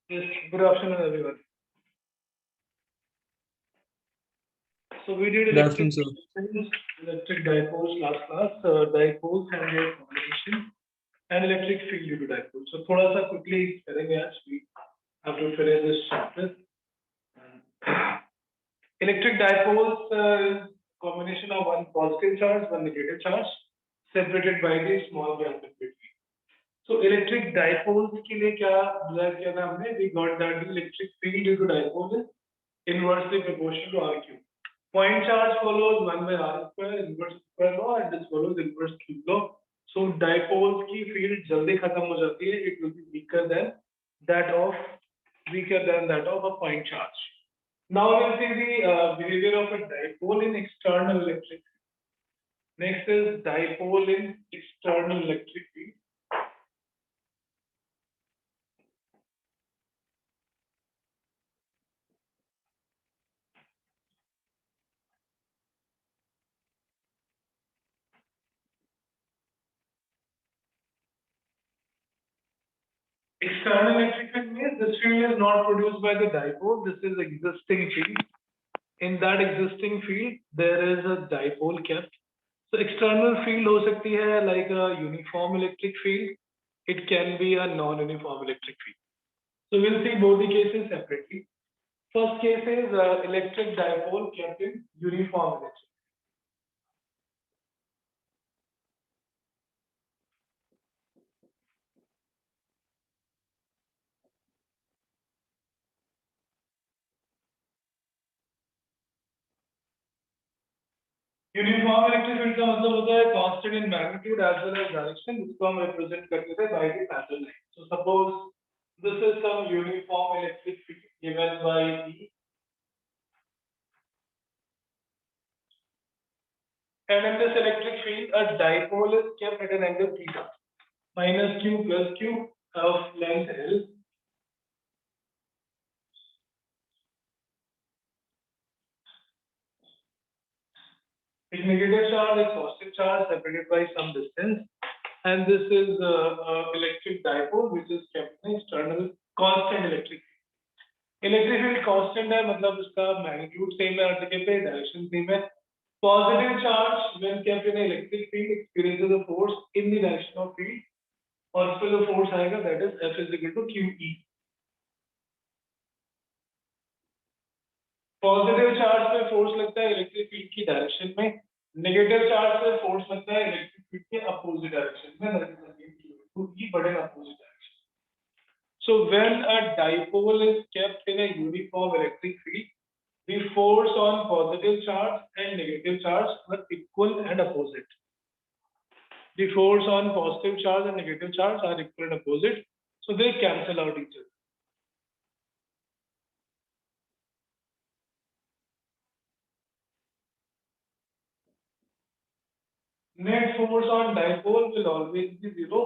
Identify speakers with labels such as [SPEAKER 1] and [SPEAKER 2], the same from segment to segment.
[SPEAKER 1] Yes, good afternoon, everyone. So we did
[SPEAKER 2] Good afternoon,
[SPEAKER 1] electric
[SPEAKER 2] sir.
[SPEAKER 1] electric dipoles last class, dipoles and their combination, and electric field due to dipoles. So थोड़ा सा quickly करेंगे आज. We have to finish this chapter. Electric dipoles is combination of one positive charge, one negative charge, separated by the small gap in between. So electric dipoles के लिए क्या derive किया था हमने? We got that the electric field due to dipole is inversely proportional to R cube. Point charge follows 1 by R square inverse square law and this follows inverse cube law. So dipoles की field जल्दी खत्म हो जाती है. It will be weaker than that of a point charge. Now we'll see the behavior of a dipole in external electric field. Next is dipole in external electric field. External electric field means this field is not produced by the dipole. This is existing field. In that existing field, there is a dipole kept. So external field हो सकती है like a uniform electric field. It can be a non-uniform electric field. So we'll see both the cases separately. First case is electric dipole kept in uniform electric. Uniform electric field का मतलब होता है constant in magnitude as well as direction, जिसको हम represent करते थे by the parallel line. So suppose this is some uniform electric field given by E, and in this electric field a dipole is kept at an angle theta minus q plus q of length L. Its negative charge is positive charge separated by some distance, and this is electric dipole which is kept in external constant electric field. Electric field constant है, मतलब उसका magnitude same है, हर जगह पे direction same है. Positive charge when kept in electric field experiences a force in the direction of field, और इस पे जो फोर्स आएगा that is F is equal to QE. Positive charge पे फोर्स लगता है इलेक्ट्रिक फील्ड की डायरेक्शन में, नेगेटिव चार्ज पे फोर्स लगता है इलेक्ट्रिक फील्ड के अपोजिट डायरेक्शन में, that is again QE but in opposite direction. So when a dipole is kept in a uniform electric field, the force on positive charge and negative charge are equal and opposite. The force on positive charge and negative charge are equal and opposite, so they cancel out each other. Net force on dipole will always be zero.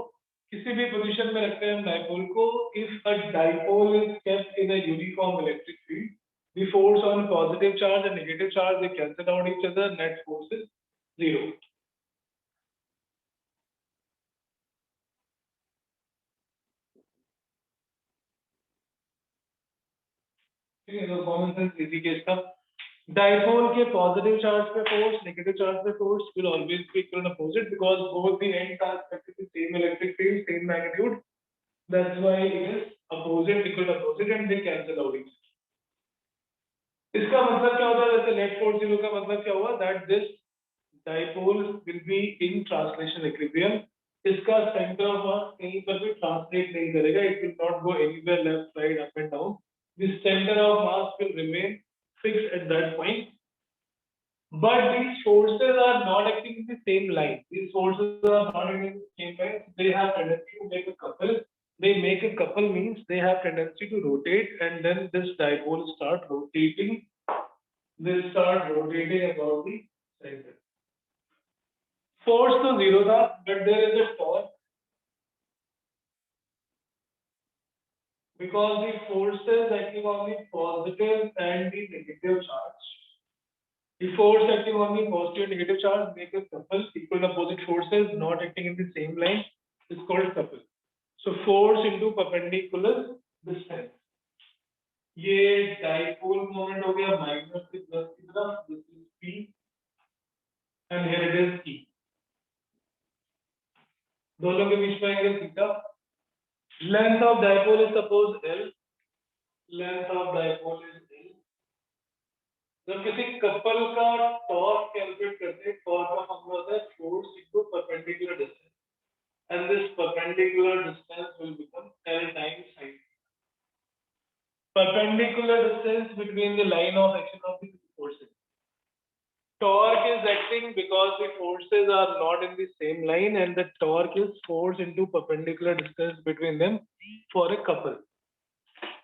[SPEAKER 1] किसी भी position में रखते हैं हम dipole को, if a dipole is kept in a uniform electric field, the force on positive charge and negative charge they cancel out each other, net force is zero. ठीक है, तो कॉमन सेंस इजी केस था. Dipole के positive charge पे force, negative charge पे force will always be equal and opposite because both the ends are expected to same electric field, same magnitude. That's why it is opposite, equal to opposite, and they cancel out each other. इसका मतलब क्या होता है? जैसे net force zero का मतलब क्या हुआ? That this dipole will be in translation equilibrium. इसका सेंटर ऑफ मास कहीं पर भी ट्रांसलेट नहीं करेगा. It will not go anywhere left, right, up and down. The center of mass will remain fixed at that point. But these forces are not acting in the same line. These forces are not acting in the same line. They have tendency to make a couple. They make a couple means they have tendency to rotate, and then this dipole start rotating. They start rotating about the center. Force to zero tha, but there is a torque because the forces acting on the positive and the negative charge. The force acting on the positive and negative charge make a couple. Equal and opposite forces not acting in the same line is called couple. So force into perpendicular distance. ये dipole moment हो गया minus से plus की तरफ, this is P and here it is E। दोनों के बीच में angle theta. Length of dipole is suppose L, length of dipole is L। जब किसी कपल का टॉर्क कैलकुलेट करते हैं, टॉर्क का फॉर्मूला होता है force into perpendicular distance, and this perpendicular distance will become L times sin। Perpendicular distance between the line of action of the forces. Torque is acting because the forces are not in the same line, and the torque is force into perpendicular distance between them for a couple.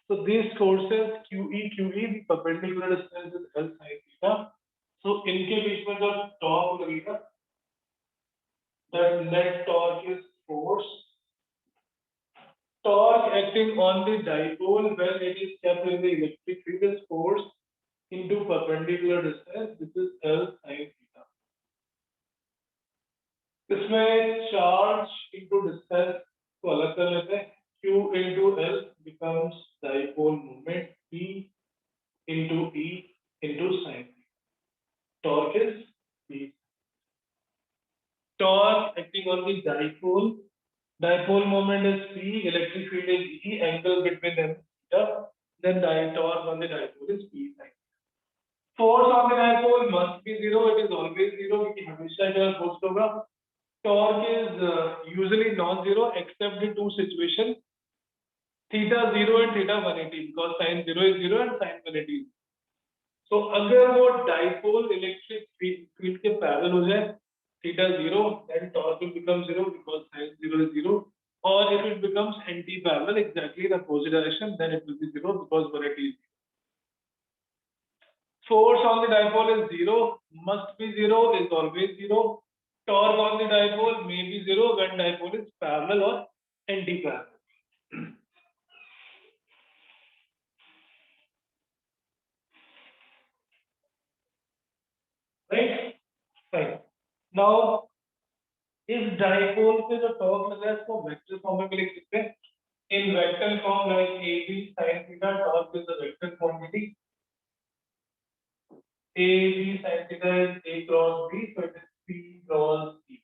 [SPEAKER 1] So these forces QE, the perpendicular distance is L sin theta. So इनके बीच में जो torque लगेगा, that net torque is force. Torque acting on the dipole when it is kept in the electric field is force into perpendicular distance. This is L sin theta. इसमें charge into distance को अलग कर लेते हैं. Q into L becomes dipole moment. P into E into sin. Torque is P. Torque acting on the dipole. Dipole moment is P. Electric field is E. Angle between them theta. Then torque on the dipole is P sin. Force on the dipole must be zero. It is always zero क्योंकि हमेशा जो force होगा. Torque is usually non-zero except the two situations, theta 0 and theta 180, because sin 0 is 0 and sin 180 is. So अगर वो dipole electric field के parallel हो जाए, theta 0, then torque will become 0 because sin 0 is 0. Or if it becomes anti-parallel, exactly in opposite direction, then it will be 0 because 180 is 0. Force on the dipole is 0, must be 0, is always 0. Torque on the dipole may be 0 when dipole is parallel or anti-parallel. Right? Fine. Now, इस dipole पे जो torque लगा है इसको vector form में भी लिख सकते हैं. In vector form like AB sin theta, torque is a vector quantity. AB sin theta is A cross B, so it is P cross E.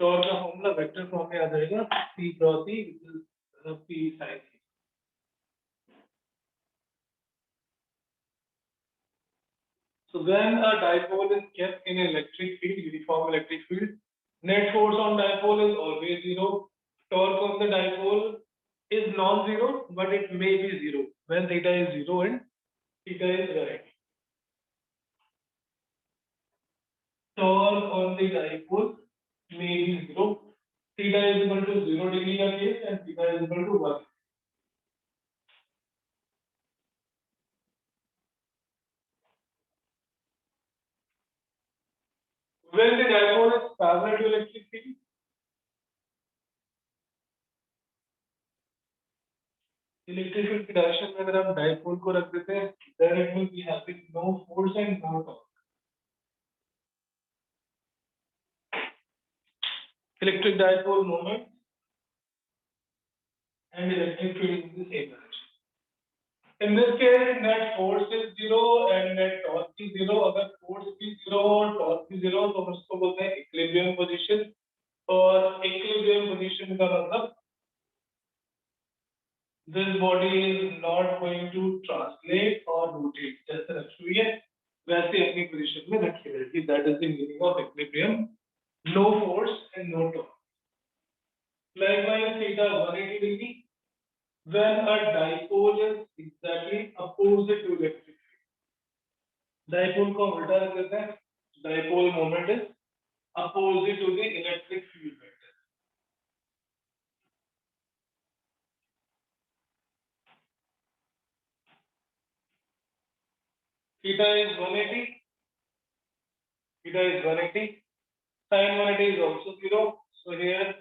[SPEAKER 1] Torque का formula vector form में आ जाएगा P cross E, which is P sin theta. So when a dipole is kept in an electric field, uniform electric field, net force on dipole is always 0. Torque on the dipole is non-zero, but it may be 0 when theta is 0 and theta is right. Torque on the dipole may be 0. Theta is equal to 0 degree का case and theta is equal to 1. When the dipole is parallel to electric field, electric field की direction में अगर हम dipole को रख देते हैं, then it will be having no force and no torque. Electric dipole moment and electric field in the same direction. In this case, net force is 0 and net torque is 0. अगर force भी 0 और torque भी 0, तो हम उसको बोलते हैं equilibrium position. और equilibrium position का मतलब this body is not going to translate or rotate. जैसे रखी हुई है वैसे अपनी position में रखी रहेगी. That is the meaning of equilibrium. No force and no torque. Likewise, theta 180 degree. When a dipole is exactly opposite to electric field. Dipole को उल्टा रख देते हैं. Dipole moment is opposite to the electric field vector. Theta is 180. Theta is 180. Sin 180 is also 0. So here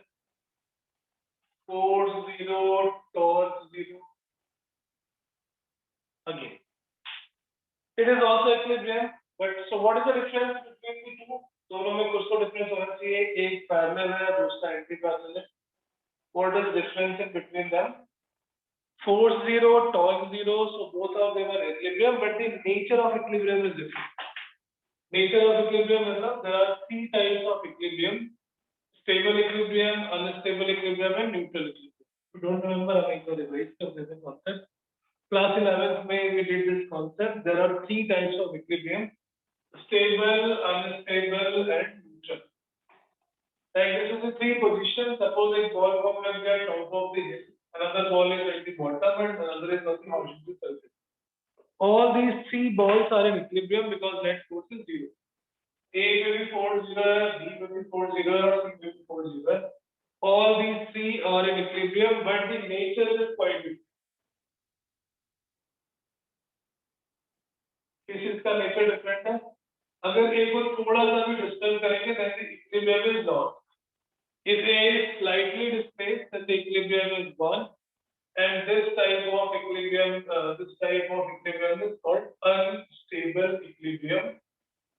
[SPEAKER 1] force 0, torque 0. Again. It is also equilibrium. But so what is the difference between the two? दोनों में कुछ तो difference होना चाहिए. एक parallel है, दूसरा anti-parallel है. What is the difference in between them? Force zero, torque zero, so both of them are equilibrium, but the nature of equilibrium is different. Nature of equilibrium is that there are three types of equilibrium: stable equilibrium, unstable equilibrium, and neutral equilibrium. If you don't remember, I will revise the concept. Class 11th May we did this concept. There are three types of equilibrium: stable, unstable, and neutral. Like this is the three positions. Suppose a ball comes at the top of the hill, another ball is at the bottom, and another is on the horizontal surface. All these three balls are in equilibrium because net force is zero. A will be force zero, B will be force zero, C will be force zero. All these three are in equilibrium, but the nature is quite different. किस चीज का nature different है? अगर A को थोड़ा सा भी disturb करेंगे, then the equilibrium is lost. If A is slightly displaced, then the equilibrium is gone. And this type of equilibrium is called unstable equilibrium.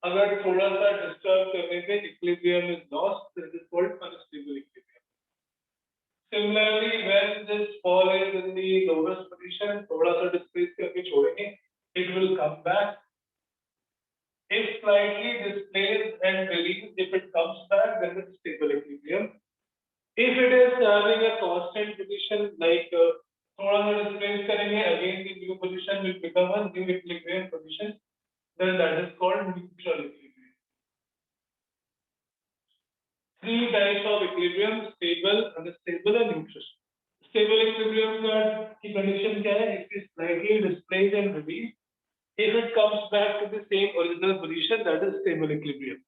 [SPEAKER 1] अगर थोड़ा सा डिस्टर्ब करने से equilibrium is lost, then it is called unstable equilibrium. Similarly, when this ball is in the lowest position, थोड़ा सा displace करके छोड़ेंगे, it will come back. If slightly displaced and released, if it comes back, then it's stable equilibrium. If it is having a constant position, like थोड़ा सा displace करेंगे, again the new position will become a new equilibrium position, then that is called neutral equilibrium. Three types of equilibrium: stable, unstable, and neutral. Stable equilibrium की condition क्या है? If it is slightly displaced and released, if it comes back to the same original position, that is stable equilibrium.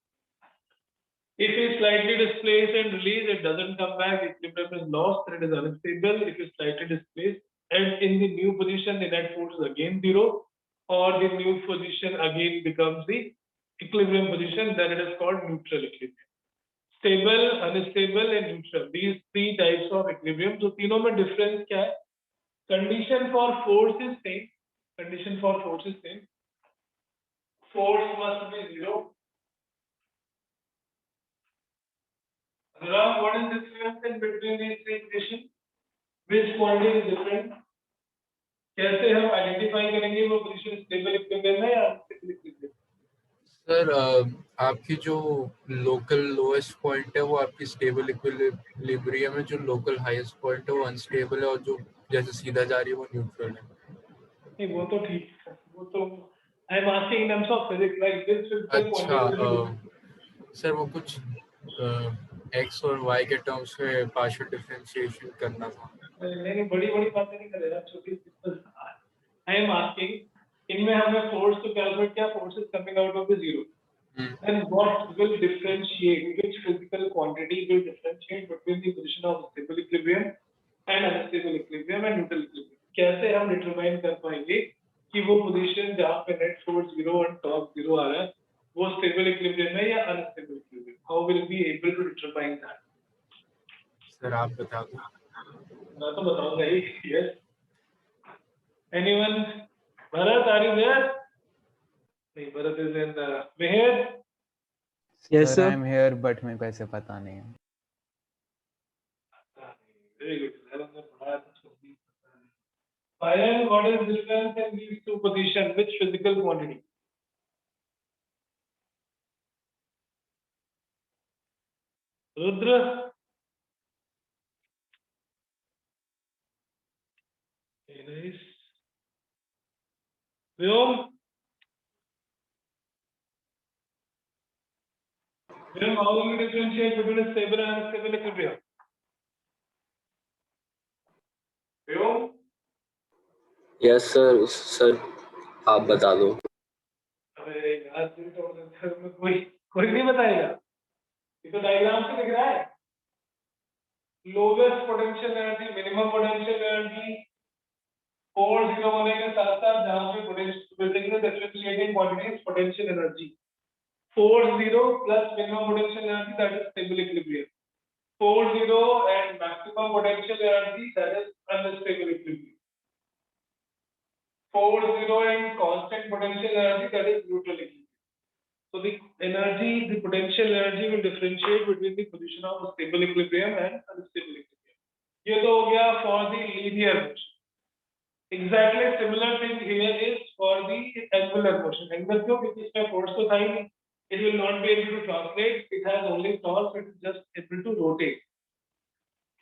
[SPEAKER 1] If it is slightly displaced and released, it doesn't come back, equilibrium is lost, then it is unstable. If it is slightly displaced and in the new position, the net force is again zero, or the new position again becomes the equilibrium position, then it is called neutral equilibrium. Stable, unstable, and neutral. These three types of equilibrium. So तीनों में difference क्या है? Condition for force is same. Condition for force is same. Force must be zero. Ram, what is the difference in between these three conditions? Which quantity is different? कैसे हम identify करेंगे वो position stable equilibrium है या unstable equilibrium?
[SPEAKER 2] Sir, आपकी जो local lowest point है वो आपकी स्टेबल इक्विलिब्रियम है, जो लोकल हाईएस्ट पॉइंट है वो अनस्टेबल है, और जो जैसे सीधा जा रही है वो न्यूट्रल है।
[SPEAKER 1] नहीं, वो तो ठीक है, वो तो I am asking in terms of physics, like this physical quantity.
[SPEAKER 2] Sir वो कुछ एक्स और वाई के टर्म्स में पार्शियल डिफरेंशिएशन करना था।
[SPEAKER 1] नहीं, बड़ी बड़ी बातें नहीं कर रहा, छोटी सिंपल। आई एम आस्किंग, इनमें हमने फोर्स तो कैलकुलेट किया, force is coming out of the zero, and what will differentiate, which physical quantity will differentiate between the position of stable equilibrium and unstable equilibrium and neutral equilibrium? कैसे हम determine कर पाएंगे कि वो position जहाँ पे net force zero और torque zero आ रहा है वो स्टेबल इक्विलिब्रियम है या unstable equilibrium? How will be able to determine that?
[SPEAKER 2] Sir आप बता दो।
[SPEAKER 1] मैं तो बताऊंगा ही। Yes, anyone? Bharat, are you there? नहीं, भरत इज इन मेहर।
[SPEAKER 3] Yes sir, I am here, but मेरे को ऐसे पता नहीं है।
[SPEAKER 1] वेरी गुड, मैंने पढ़ाया था तो भी पता नहीं। Final, what is difference in these two positions? Which physical quantity? Rudra? Very nice. Vyom? Vyom, how will you differentiate between a stable and unstable equilibrium? Vyom?
[SPEAKER 4] Yes sir आप बता दो।
[SPEAKER 1] अरे यार, तुम तो कोई नहीं बताएगा, ये तो डायग्राम से दिख रहा है। Lowest potential energy, minimum potential energy, force zero होने के साथ साथ जहां पे potential differentiating quantity is potential energy. Force zero plus minimum potential energy, that is stable equilibrium. Force zero and maximum potential energy, that is unstable equilibrium. Force zero and constant potential energy, that is neutral equilibrium. So the energy, the potential energy will differentiate between the position of stable equilibrium and unstable equilibrium. ये तो हो गया for the linear motion. Exactly similar thing here is for the angular motion. Angular क्यों? क्योंकि इसमें force तो था ही नहीं. It will not be able to translate. It has only torque. It is just able to rotate.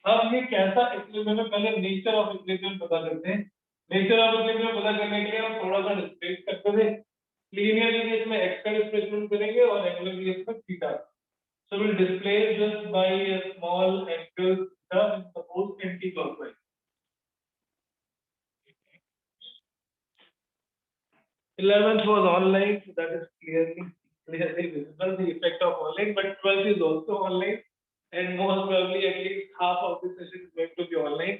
[SPEAKER 1] अब ये कैसा equilibrium है, पहले नेचर ऑफ इक्विलिब्रियम पता करते हैं. नेचर ऑफ इक्विलिब्रियम पता करने के लिए हम थोड़ा सा डिस्प्लेस करते थे. लीनियर केस में x का डिस्प्लेसमेंट करेंगे और एंगुलर केस में theta. So we'll displace just by a small angle theta and suppose anti-clockwise. 11th was online, so that is clearly visible, the effect of online, but 12th is also online, and most probably at least half of the session is going to be online.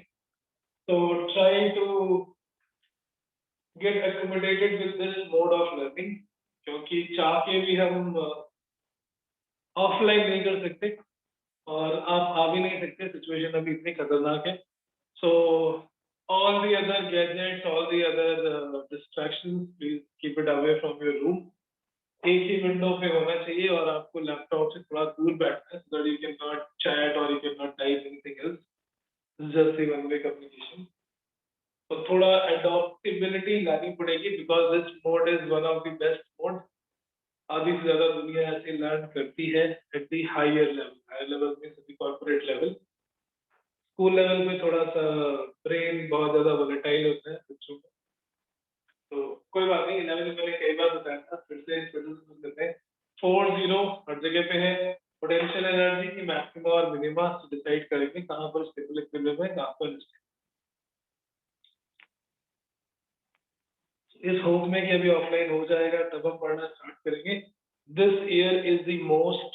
[SPEAKER 1] So try to get accommodated with this mode of learning, क्योंकि चाह के भी हम offline नहीं कर सकते और आप आ भी नहीं सकते, सिचुएशन अभी इतनी खतरनाक है. So all the other gadgets, all the other distractions, please keep it away from your room. एक ही विंडो पे होना चाहिए और आपको लैपटॉप से थोड़ा दूर बैठना है, so that you cannot chat or you cannot type anything else. Just the one-way communication. तो थोड़ा adaptability लानी पड़ेगी because this mode is one of the best mode. आधी से ज़्यादा दुनिया ऐसे लर्न करती है at the higher level में सभी corporate level. स्कूल लेवल में थोड़ा सा ब्रेन बहुत ज्यादा वोलेटाइल होता है बच्चों का, तो कोई बात नहीं. 11 में मैंने कई बार बताया था, फिर से करते हैं. 4-0 हर जगह पे है. पोटेंशियल एनर्जी की मैक्सिमा और मिनिमा डिसाइड करेंगे कहाँ पर स्टेबल इक्विलिब्रियम है, कहाँ पर नहीं. इस होप में कि अभी ऑफलाइन हो जाएगा तब हम पढ़ना स्टार्ट करेंगे. This year is the most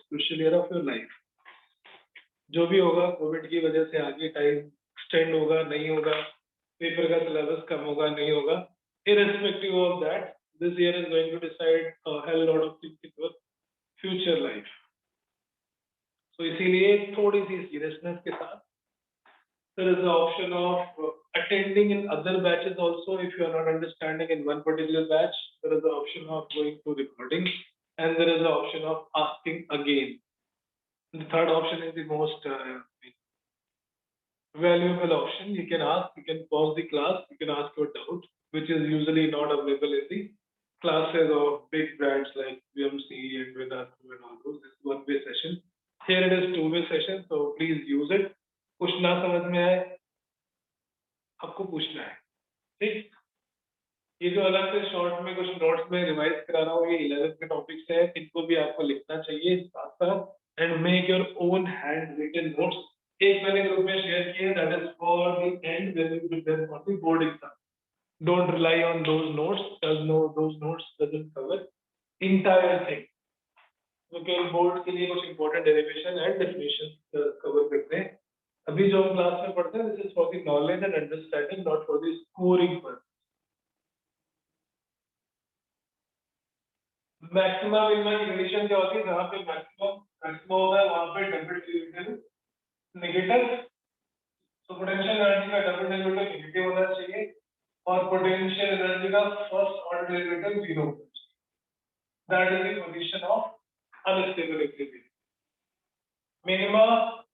[SPEAKER 1] crucial year of your life. जो भी होगा कोविड की वजह से आगे टाइम एक्सटेंड होगा नहीं होगा, पेपर का सिलेबस कम होगा नहीं होगा, irrespective of that, this year is going to decide a hell lot of things in your future life. So इसीलिए थोड़ी सी seriousness के साथ there is the option of attending in other batches also. If you are not understanding in one particular batch, there is the option of going to recording and there is the option of asking again. The third option is the most valuable option. You can ask, you can pause the class, you can ask your doubt, which is usually not available in the classes of big brands like VMC and Vedantu and all those. This is one-way session. Here it is two-way session, so please use it. कुछ ना समझ में आए आपको पूछना है, ठीक. ये जो अलग से शॉर्ट में कुछ नोट्स में रिवाइज करा रहा हूँ, ये 11th के टॉपिक्स हैं, इनको भी आपको लिखना चाहिए साथ साथ and make your own handwritten notes. एक मैंने ग्रुप में शेयर किया, that is for the end when you prepare for the board exam. Don't rely on those notes, those notes doesn't cover entire thing. तो केवल board के लिए कुछ important derivation and definition cover करते हैं. अभी जो हम क्लास में पढ़ते हैं, this is for the knowledge and understanding, not for the scoring purpose. Maximum minimum की कंडीशन क्या होती है? जहां पे मैक्सिमम होगा वहां पे डबल डेरिवेटिव नेगेटिव. तो पोटेंशियल एनर्जी का डबल डेरिवेटिव नेगेटिव होना चाहिए और पोटेंशियल एनर्जी का फर्स्ट ऑर्डर डेरिवेटिव 0 होना चाहिए. That is the condition of unstable equilibrium. Minima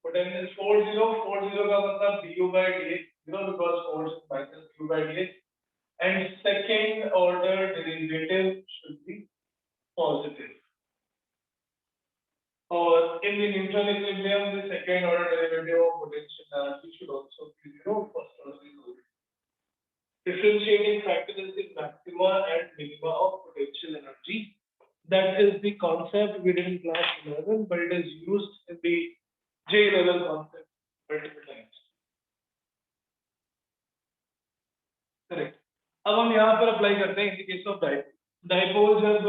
[SPEAKER 1] potential 40 का मतलब du by dx, because force is minus du by dx, and second order derivative should be positive. Or in the neutral equilibrium, the second order derivative of potential energy should also be 0. First order is 0. Differentiating factor is the maxima and minima of potential energy. That is the concept we did in class 11, but it is used in the J level concept multiple times. Correct. अब हम यहाँ पर apply करते हैं in the case of dipole. Dipole जब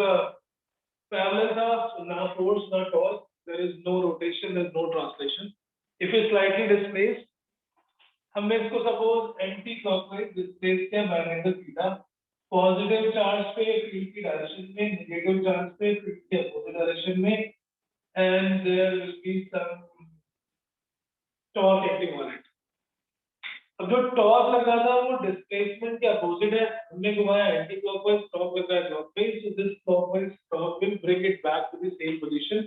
[SPEAKER 1] parallel था, so now force, now torque, there is no rotation, there is no translation. If it's slightly displaced, हमने इसको suppose anti clockwise displace किया by angle theta. Positive charge पे field की direction में, negative charge पे field की opposite direction में, and there will be some torque acting on it. अब जो टॉर्क लगा था वो डिस्प्लेसमेंट के अपोजिट है. हमने घुमाया एंटी क्लॉकवाइज, टॉर्क लगा है clockwise, so this clockwise torque will bring it back to the same position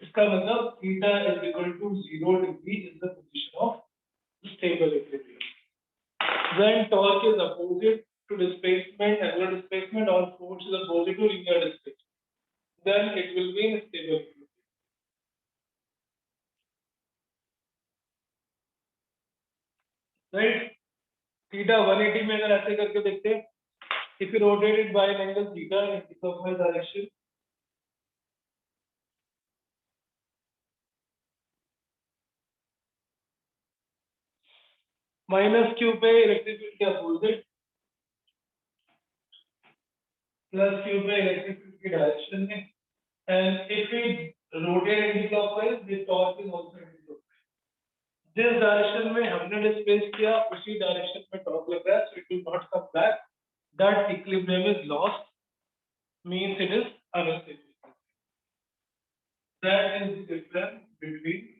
[SPEAKER 1] इसका मतलब theta is equal to 0 degree in the position of stable equilibrium. When torque is opposite to displacement, angular displacement, or force is opposite to linear displacement, then it will be in stable equilibrium. Right? Theta 180 में अगर ऐसे करके देखते हैं, if you rotate it by an angle theta in clockwise direction, minus Q पे electric field के opposite, plus Q पे electric field की डायरेक्शन में, and if we rotate anti clockwise the torque is also anti clockwise. जिस direction में हमने displace किया उसी डायरेक्शन में टॉर्क लग रहा है, so it will not come back. That equilibrium is lost, means it is unstable. That is the difference between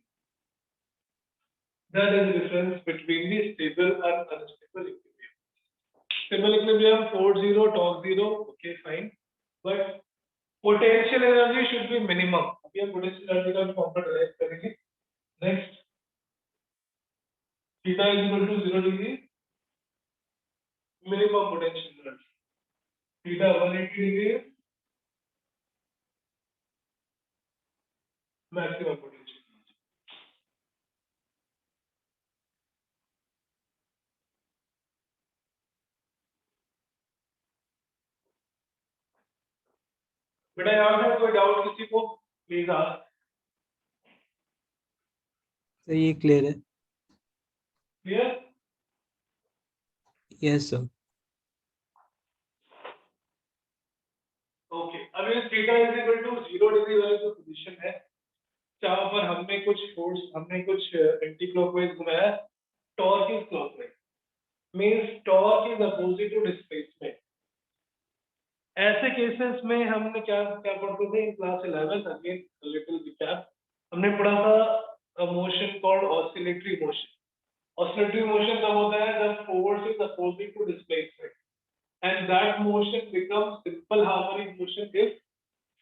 [SPEAKER 1] the stable and unstable equilibrium. Stable equilibrium, force 0, torque 0, okay, fine. But potential energy should be minimum. अभी हम potential energy का formula derive करेंगे. Next, theta is equal to 0 degree, minimum potential energy. Theta 180 degree, maximum potential energy. बेटा यहाँ पे कोई doubt किसी को प्लीज आस्क.
[SPEAKER 5] सर ये क्लियर है.
[SPEAKER 1] क्लियर?
[SPEAKER 5] Yes sir.
[SPEAKER 1] ओके, अब ये theta is equal to 0 degree वाली जो पोजीशन है, जहां पर हमने कुछ एंटी क्लॉकवाइज घुमाया, torque is clockwise, means torque is opposite to displacement. ऐसे केसेस में हमने क्या क्या पढ़ते थे in class 11, again little recap. हमने पढ़ा था motion called oscillatory motion. Oscillatory motion कब होता है? जब force is opposite to displacement, and that motion becomes simple harmonic motion if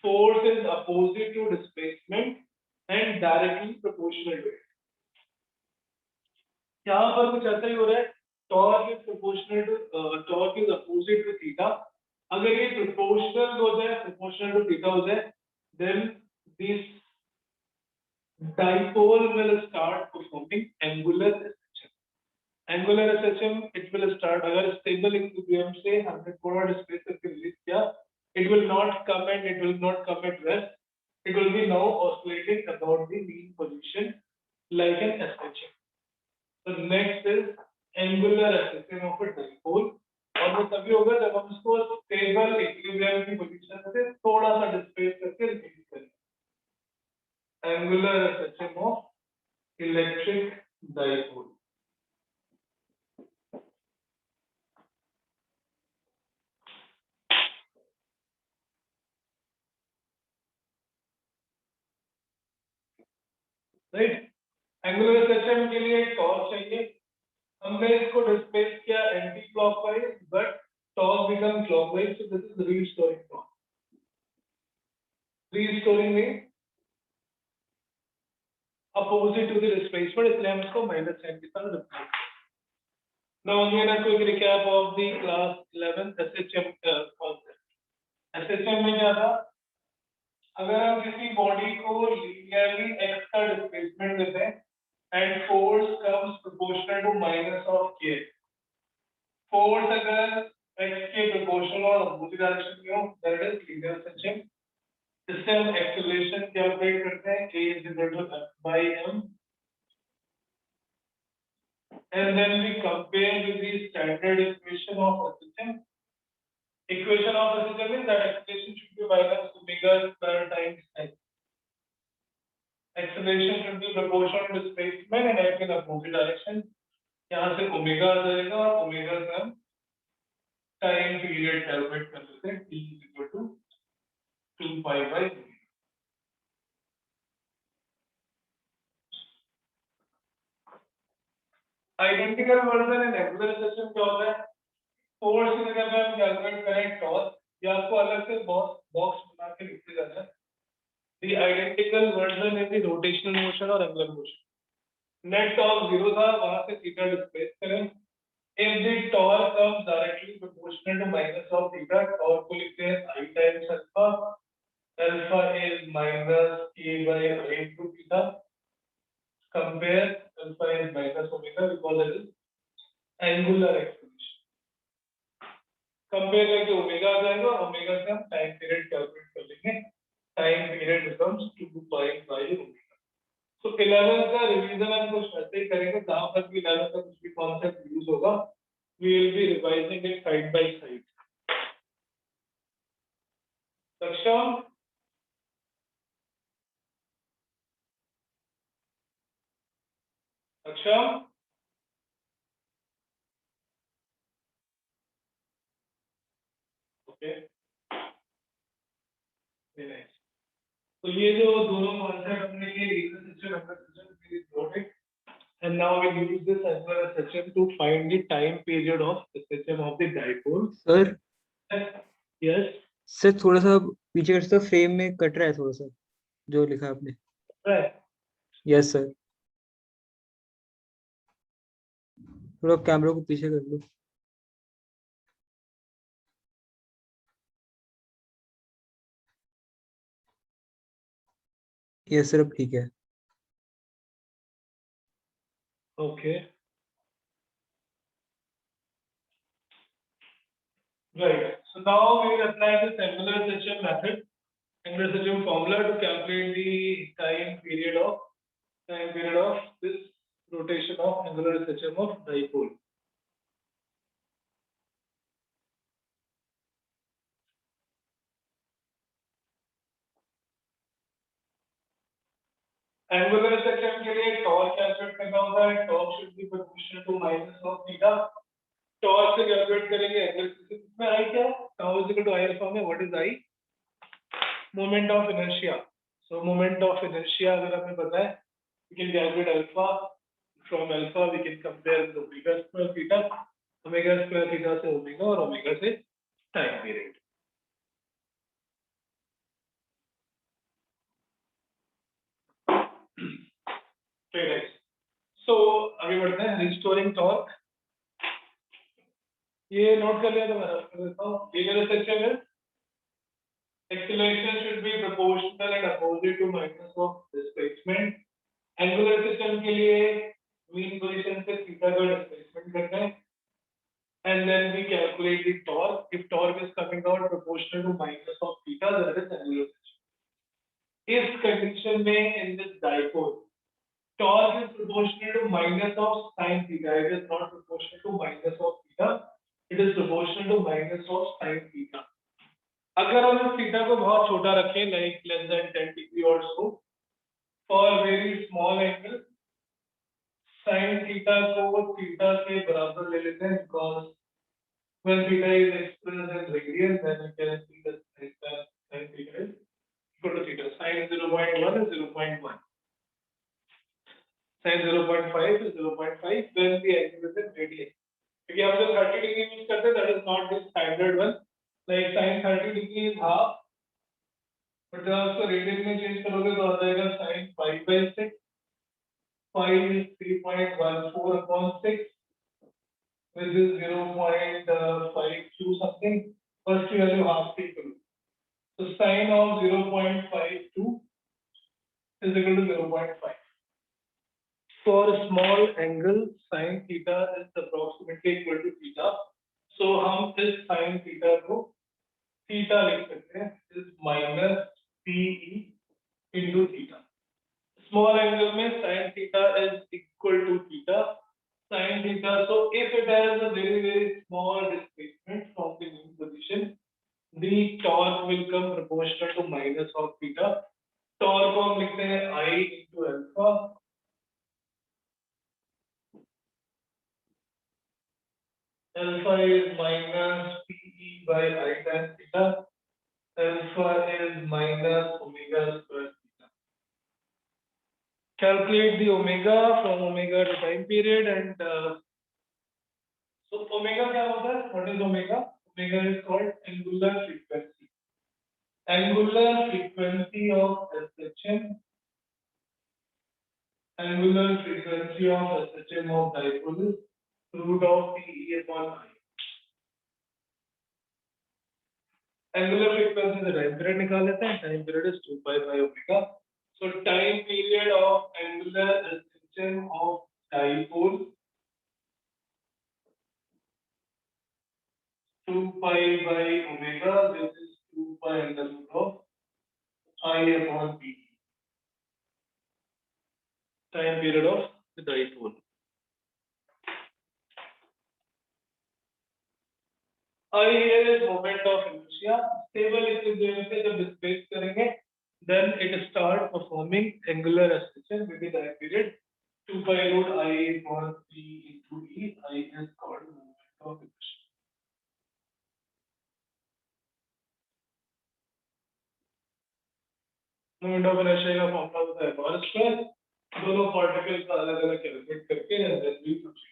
[SPEAKER 1] force is opposite to displacement and directly proportional to it. यहाँ पर कुछ ऐसा ही हो रहा है. torque is proportional to torque is opposite to theta. अगर ये proportional हो जाए, proportional to theta हो जाए, then this dipole will start performing angular SHM. Angular SHM it will start. अगर stable equilibrium से हमने थोड़ा डिस्प्लेस करके रिलीज किया, it will not come at rest. It will be now oscillating about the mean position like an SHM. So next is angular SHM of a dipole. और वो तभी होगा जब हम उसको stable equilibrium की पोजीशन से थोड़ा सा डिस्प्लेस करके रिलीज करें. Angular SHM of electric dipole. Right. Angular SHM के लिए टॉर्क चाहिए. हमने इसको डिस्प्लेस किया anti clockwise, but torque become clockwise, so this is restoring torque. Restoring में अपोजिट टू द डिस्प्लेसमेंट, इसलिए हम इसको माइनस साइन के साथ replace. Now again a quick recap of the class 11 SHM concept. SHM में क्या था? अगर हम किसी बॉडी को लीनियरली x का डिस्प्लेसमेंट देते हैं and force comes proportional to minus of k. Force अगर x के proportional और opposite direction में हो, that is linear SHM. इससे हम acceleration कैलकुलेट करते हैं, k is equal to f by m, and then we compare with the standard equation of SHM. Equation of SHM is that acceleration should be minus omega square times x. Acceleration should be proportional to displacement and act in opposite direction. यहाँ से omega आ जाएगा और omega से हम time period calculate कर सकते हैं, t is equal to 2 pi by omega. Identical version in angular SHM क्या होता है? फोर्स की जगह पे हम कैलकुलेट करें टॉर्क, या आपको अलग से बॉक्स बना के लिखते जाना है. The identical version is the rotational motion और angular motion. Net torque 0 था, वहां से theta displace करें. If the torque comes directly proportional to minus of theta, torque को लिखते हैं I times alpha. Alpha is minus k by I into theta. Compare alpha is minus omega because it is angular acceleration. Compare करके omega आ जाएगा और omega से हम time period calculate कर लेंगे. Time period becomes 2 pi by omega. So 11 का revision हम कुछ ऐसे ही करेंगे. जहां पर भी 11 का कुछ भी कॉन्सेप्ट यूज होगा, we will be revising it side by side. Saksham, Saksham. Okay. Very nice. तो ये जो दोनों कॉन्सेप्ट हमने ये region system angle system is noted, and now we'll use this as well as SHM to find the time period of SHM of the dipole.
[SPEAKER 5] Sir
[SPEAKER 1] Yes,
[SPEAKER 5] sir थोड़ा सा पीछे कर सकते हो, फ्रेम में कट रहा है थोड़ा सा जो लिखा है आपने.
[SPEAKER 1] right.
[SPEAKER 5] यस सर, थोड़ा कैमरा को पीछे कर लो. यस सर, अब ठीक है.
[SPEAKER 1] Okay. Right. So now we will apply this angular SHM method, angular SHM formula to calculate the time period of this rotation of angular SHM of dipole. Angular SHM के लिए torque calculate करना होगा. Torque should be proportional to minus of theta. Torque से calculate करेंगे angular SHM में I क्या? Tau is equal to I alpha में what is I? Moment of inertia. So moment of inertia अगर हमें पता है, we can calculate alpha. From alpha we can compare with omega square theta. Omega square theta से omega और omega से time period. Very nice. So आगे बढ़ते हैं. Restoring torque. ये नोट कर लिया तो मैं रफ कर देता हूँ. Angular SHM is acceleration should be proportional and opposite to minus of displacement. Angular SHM के लिए mean position से theta का displacement करते हैं, and then we calculate the torque. If torque is coming out proportional to minus of theta, that is angular SHM. इस condition में in this dipole, torque is proportional to minus of sin theta. It is not proportional to minus of theta. It is proportional to minus of sin theta. अगर हम theta को बहुत छोटा रखें, like less than 10 degree or so, for very small angle, sin theta को theta के बराबर ले लेते हैं, because when theta is expressed in radian, then you can see that sin theta is equal to theta. Sin 0.1 is 0.1. Sin 0.5 is 0.5 when the angle is in radian. क्योंकि हम जो 30 degree use करते हैं, that is not the standard one. Like sin 30 degree is half, but जब उसको radian में change करोगे तो आ जाएगा sin 5/6. 5 is 3.14 upon 6, which is 0.52 something. First की value half take करो. So sin of 0.52 is equal to 0.5. For a small angle, sin theta is approximately equal to theta. So हम इस sin theta को theta लिख सकते हैं, is minus PE into theta. Small angle में sin theta is equal to theta. Sin theta, so if it has a very very small displacement from the mean position, the torque will come proportional to minus of theta. Torque को हम लिखते हैं I into alpha. Alpha is minus PE by I tan theta. Alpha is minus omega square theta. Calculate the omega from omega to time period, and so omega क्या होता है? What is omega? Omega is called angular frequency. Angular frequency of SHM. Angular frequency of SHM of dipole is root of PE upon I. Angular frequency the time period निकाल लेते हैं. Time period is 2 pi by omega. So time period of angular SHM of dipole 2 pi by omega. This is 2 pi under root of I upon P. Time period of the dipole. I here is moment of inertia. Stable equilibrium से जब displace करेंगे, then it start performing angular SHM with the time period 2 pi root I upon P into E. I is called moment of inertia. Moment of inertia का formula होता है bar square. दोनों particle का अलग अलग calculate करके and then we proceed.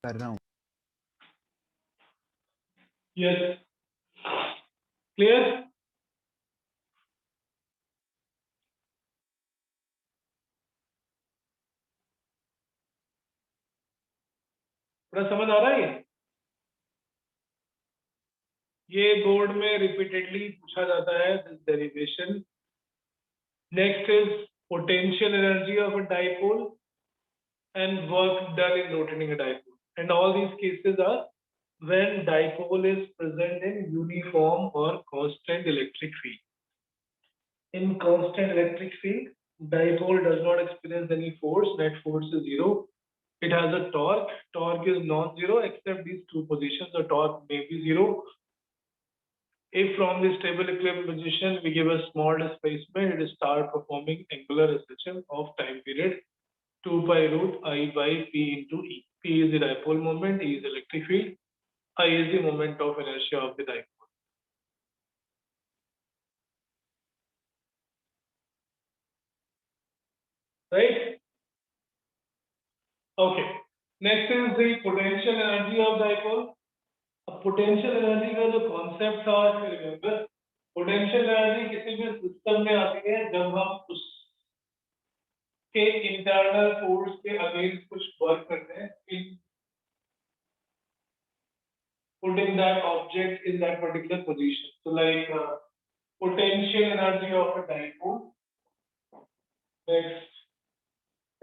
[SPEAKER 3] कर रहा हूँ.
[SPEAKER 1] Yes. Clear? थोड़ा समझ आ रहा है ये बोर्ड में रिपीटेडली पूछा जाता है this derivation. Next is potential energy of a dipole and work done in rotating a dipole, and all these cases are when dipole is present in uniform or constant electric field. In constant electric field, dipole does not experience any force. Net force is zero. It has a torque. Torque is non-zero except these two positions. The torque may be zero. If from the stable equilibrium position we give a small displacement, it will start performing angular SHM of time period 2 pi root I by P into E. P is the dipole moment, E is electric field, I is the moment of inertia of the dipole. Right? Okay. Next is the potential energy of dipole. अब potential energy का जो concept था, if you remember, potential energy किसी भी system में आती है जब हम उस के internal force के against कुछ work करते हैं in putting that object in that particular position. So like potential energy of a dipole. Next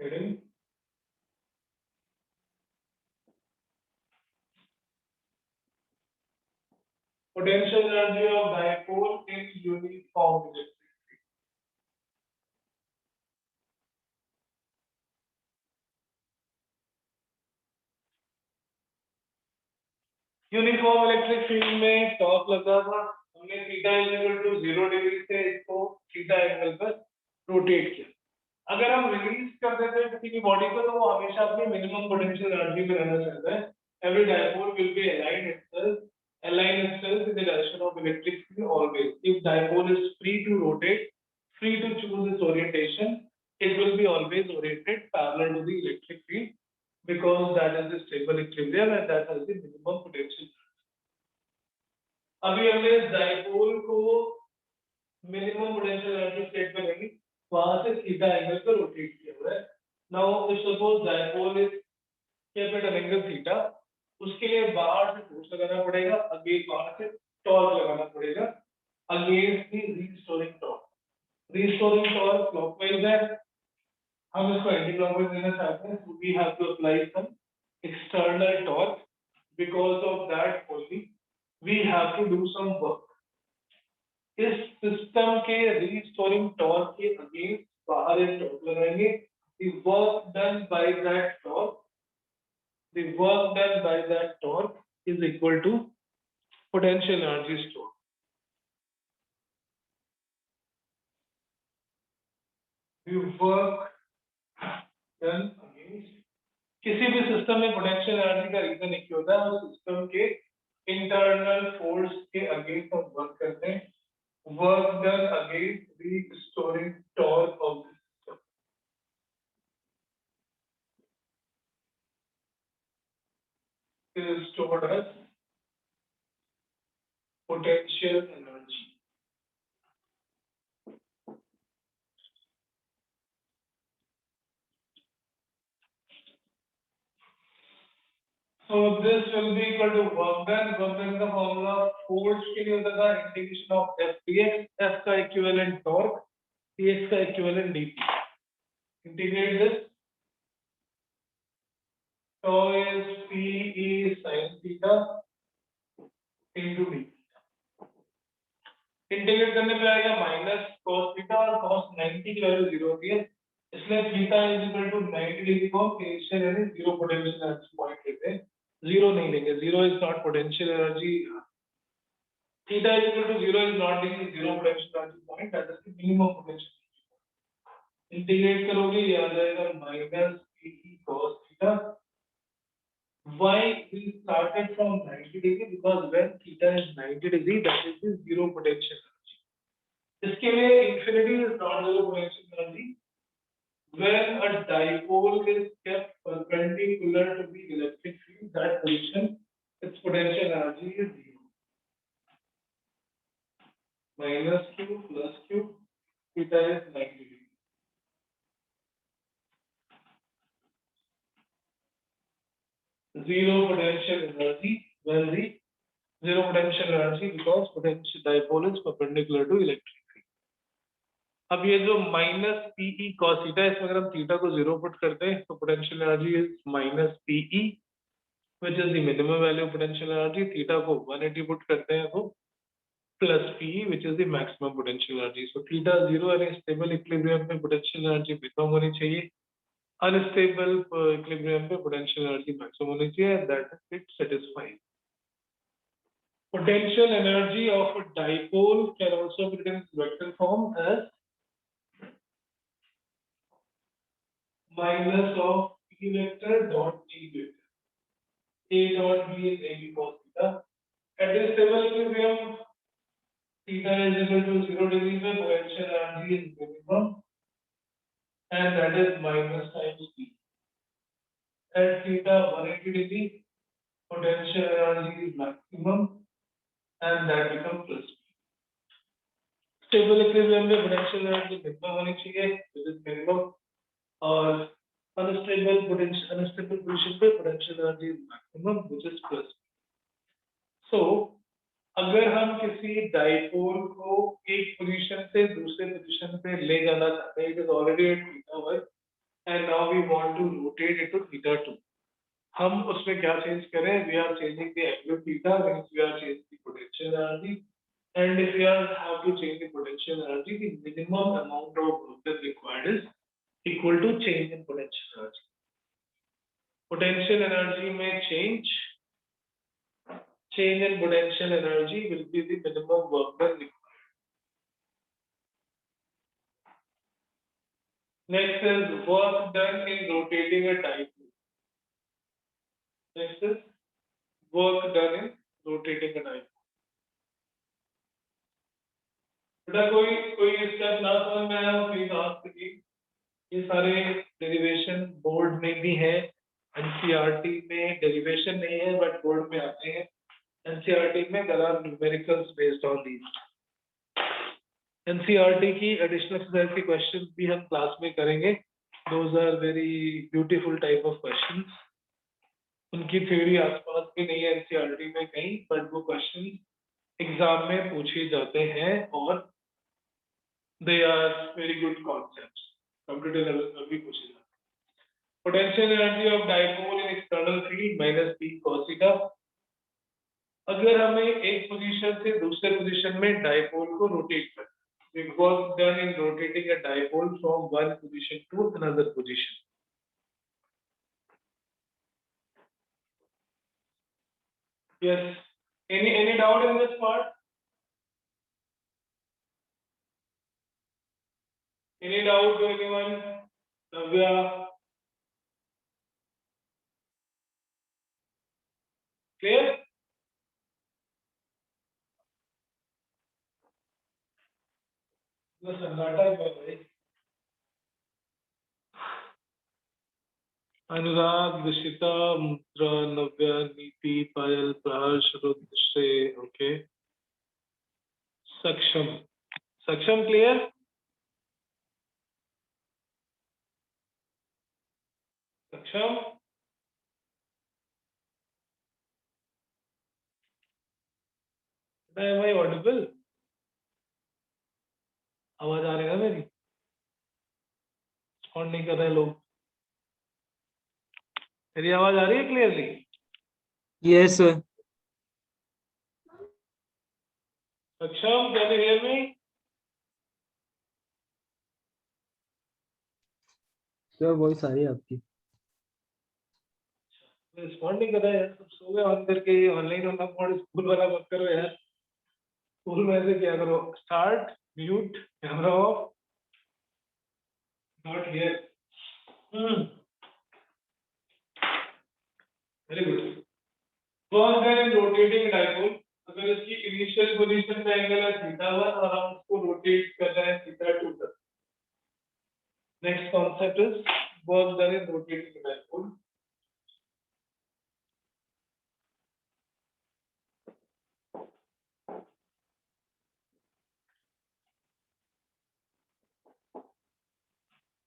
[SPEAKER 1] heading. Potential energy of dipole in uniform electric field. Uniform electric field में torque लगा था, हमने theta equal to 0 degree से इसको theta angle पर rotate किया. अगर हम रिलीज कर देते हैं किसी भी बॉडी को तो वो हमेशा अपनी मिनिमम पोटेंशियल एनर्जी में रहना चाहता है. Every dipole will be align itself in the direction of electric field always. If dipole is free to rotate, free to choose its orientation, it will be always oriented parallel to the electric field because that is the stable equilibrium and that has the minimum potential. अभी हमने dipole को minimum potential energy state में लेंगे, वहां से theta angle पर rotate किया हुआ है. Now if suppose dipole is kept at angle theta, उसके लिए बाहर से फोर्स लगाना पड़ेगा, अगेंस्ट बाहर से टॉर्क लगाना पड़ेगा against the restoring torque. Restoring torque clockwise है, हम इसको एंटी क्लॉकवाइज लेना चाहते हैं, so we have to apply some external torque. Because of that only we have to do some work. इस सिस्टम के रीस्टोरिंग टॉर्क के अगेंस्ट बाहर एक टॉर्क लगाएंगे. The work done by that torque is equal to potential energy stored. The work done against किसी भी system में potential energy का रीजन एक ही होता है, उस सिस्टम के इंटरनल फोर्स के अगेंस्ट हम वर्क करते हैं. Work done against the restoring torque of the is stored as potential energy. So this will be equal to work done. Work done का formula force के लिए होता था integration of F dx, F का equivalent torque, dx का equivalent dt. Integrate this. So is P E sin theta into d. Integrate करने पे आएगा माइनस cos थीटा और cos 90 की वैल्यू 0 होती है, इसलिए theta is equal to 90 degree को इनिशियल यानी जीरो पोटेंशियल एनर्जी पॉइंट लेते हैं, जीरो नहीं लेंगे, zero is not potential energy, theta is equal to zero is not the zero potential energy point, that is the minimum potential. Integrate करोगे ये आ जाएगा minus P cos theta. Why we started from 90 degree? Because when theta is 90 degree, that is the zero potential energy. इसके लिए infinity is not zero potential energy. When a dipole is kept perpendicular to the electric field, that position, its potential energy is zero. Minus q plus q, theta is 90 degree. Zero potential energy when the zero potential energy because potential dipole is perpendicular to electric field. अब ये जो minus PE cos theta, इसमें अगर हम theta को zero put करते हैं तो potential energy is minus PE which is the minimum value of potential energy, theta को 180 पुट करते हैं तो plus PE which is the maximum potential energy. So theta zero यानी स्टेबल इक्विलिब्रियम पे पोटेंशियल एनर्जी मिनिमम होनी चाहिए, unstable equilibrium पे potential energy maximum होनी चाहिए, that it satisfies. Potential energy of a dipole can also be written in vector form as minus of P vector dot T vector. A dot B is A B cos theta. At this stable equilibrium, theta is equal to 0 degree where potential energy is minimum, and that is minus times P. At theta 180 degree, potential energy is maximum, and that becomes plus P. Stable equilibrium में potential energy minimum होनी चाहिए, which is minimum, और unstable position पे potential energy is maximum, which is plus. So अगर हम किसी dipole को एक पोजीशन से दूसरे पोजीशन पे ले जाना चाहते हैं, it is already at theta 1 and now we want to rotate it to theta 2, हम उसमें क्या चेंज करें? We are changing the angle of theta, means we are changing the potential energy, and if we have to change the potential energy, the minimum amount of work that required is equal to change in potential energy. Potential energy may change in potential energy will be the minimum work done required. Next is work done in rotating a dipole. Next is work done in rotating a dipole. बेटा कोई step ना समझ में आया हो please ask me. ये सारे derivation board में भी है, एनसीईआरटी में डेरिवेशन नहीं है बट बोर्ड में आते हैं। एनसीईआरटी में there are numericals based on these. NCERT की एडिशनल एक्सरसाइज के क्वेश्चंस भी हम क्लास में करेंगे, those are very beautiful type of questions. उनकी थ्योरी आसपास भी नहीं है एनसीईआरटी में कहीं, बट वो क्वेश्चन एग्जाम में पूछे जाते हैं और they are very good concepts, computer level पर भी पूछे जाते हैं। Potential energy of dipole in external field minus P cos theta। अगर हमें एक पोजीशन से दूसरे पोजीशन में डाइपोल को रोटेट करना है, work done in rotating a dipole from one position to another position। Yes, any doubt in this part? Any doubt to anyone? Navya? Clear? The सन्नाटा है भाई। अनुराग, दिशिता, मुद्रा, नव्या, नीति, पायल, प्राश, रुद्र, श्रेय, ओके। सक्षम, सक्षम क्लियर? सक्षम, am I audible? आवाज आ रही है ना मेरी? रिस्पॉन्ड नहीं कर रहे लोग। मेरी आवाज आ रही है clearly?
[SPEAKER 5] Yes, sir.
[SPEAKER 1] Saksham, can you hear me?
[SPEAKER 5] Sir, voice आ रही है आपकी।
[SPEAKER 1] रिस्पॉन्ड नहीं कर रहा है यार, सब सो गए ऑन करके। ऑनलाइन होना मोड स्कूल वाला मत करो यार। स्कूल में ऐसे क्या करो, start, mute, camera off, not here. Very good. Work done in rotating dipole. अगर इसकी इनिशियल पोजीशन का एंगल है θ1 और हम उसको रोटेट कर रहे हैं θ2 पर। Next concept is work done in rotating dipole.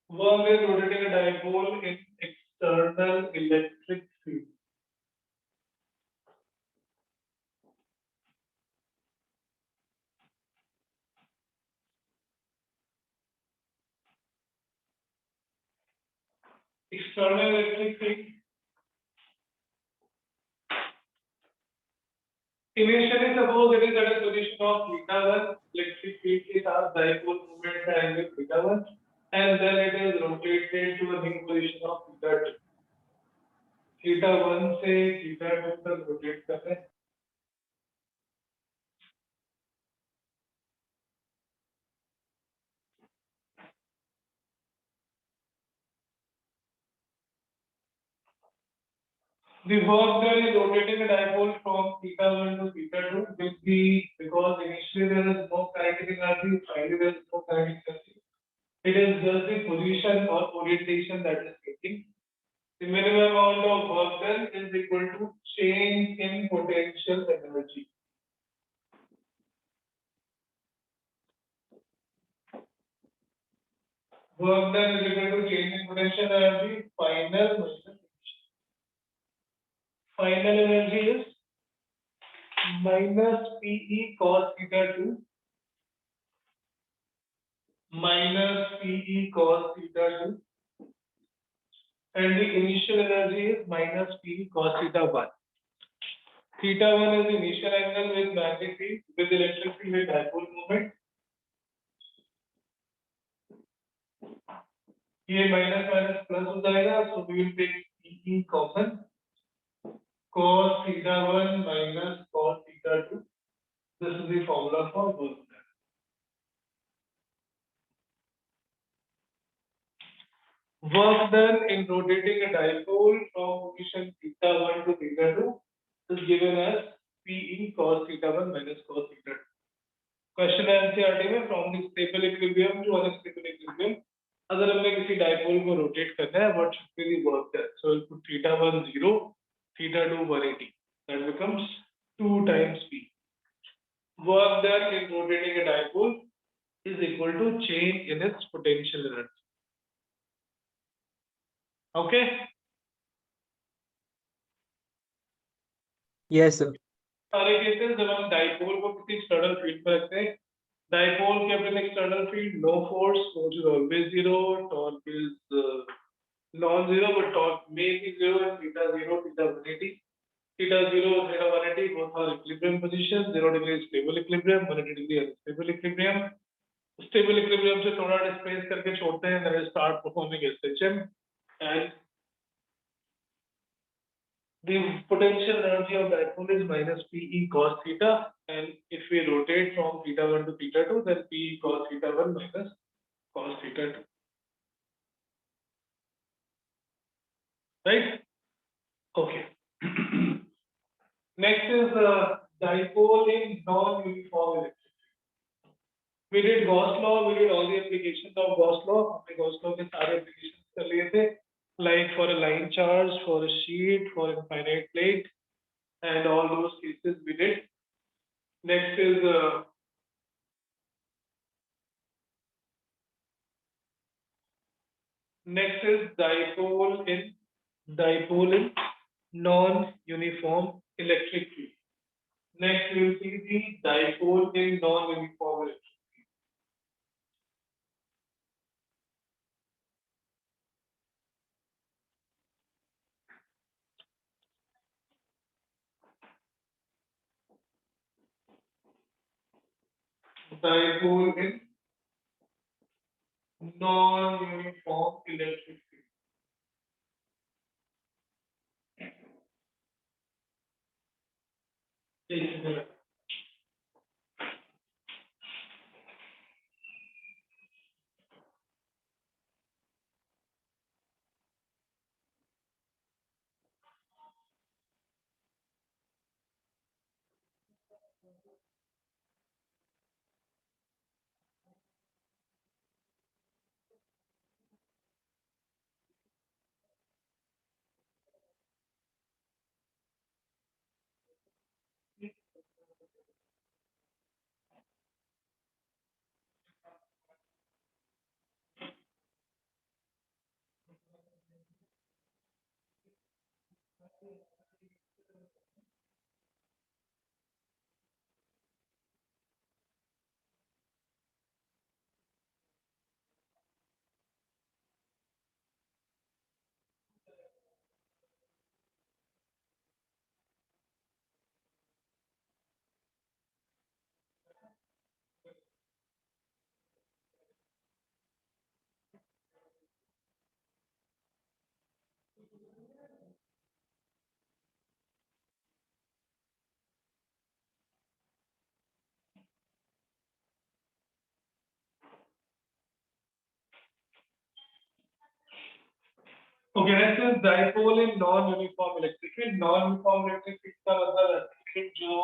[SPEAKER 1] Work is rotating a dipole in external electric field. External electric field. Initially, suppose it is at a position of θ1, electric field is our dipole moment angle θ1, and then it is rotated to a new position of θ2. θ1 से θ2 तक rotate करते हैं। The work done is rotating a dipole from θ1 to θ2 will be, because initially there is no kinetic energy, finally there is no kinetic energy. It is just the position or orientation that is taking. The minimum amount of work done is equal to change in potential energy. Work done is equal to change in potential energy, final minus initial. Final energy is minus PE cos θ2 minus PE cos θ2, and the initial energy is minus PE cos θ1. θ1 is the initial angle with magnetic field, with electric field with dipole moment. ये minus minus plus हो जाएगा, so we will take PE common, cos θ1 minus cos θ2. This is the formula for work done. Work done in rotating a dipole from position θ1 to θ2 is given as PE cos θ1 minus cos θ2. Question NCERT में from the stable equilibrium to unstable equilibrium, अगर हमने किसी dipole को rotate करना है, what should be the work done? So we'll put θ1 0, θ2 180. That becomes 2 times P. Work done in rotating a dipole is equal to change in its potential energy. Okay?
[SPEAKER 5] Yes, sir.
[SPEAKER 1] सारे cases जब हम dipole को किसी external field पर रखते हैं, dipole kept in external field, no force, force is always zero, torque is non-zero, but torque may be zero and theta 0, theta 180. Theta 0, theta 180, both are equilibrium positions. 0 degree is stable equilibrium, 180 degree is unstable equilibrium. Stable equilibrium से थोड़ा displace करके छोड़ते हैं, then we start performing SHM, and the potential energy of dipole is minus PE cos theta, and if we rotate from θ1 to θ2, then PE cos θ1 minus cos θ2. Right? Okay. Next is dipole in non-uniform electric field. We did Gauss law, we did all the applications of Gauss law. हमने Gauss law के सारे applications कर लिए थे. like for a line charge, for a sheet, for a finite plate, and all those cases we did. Next is dipole in non-uniform electric field. Next we will see the dipole in non-uniform electric. Dipole in non-uniform electric field. Yes, Okay, next is dipole in non-uniform electric field. Non-uniform electric field का मतलब है जो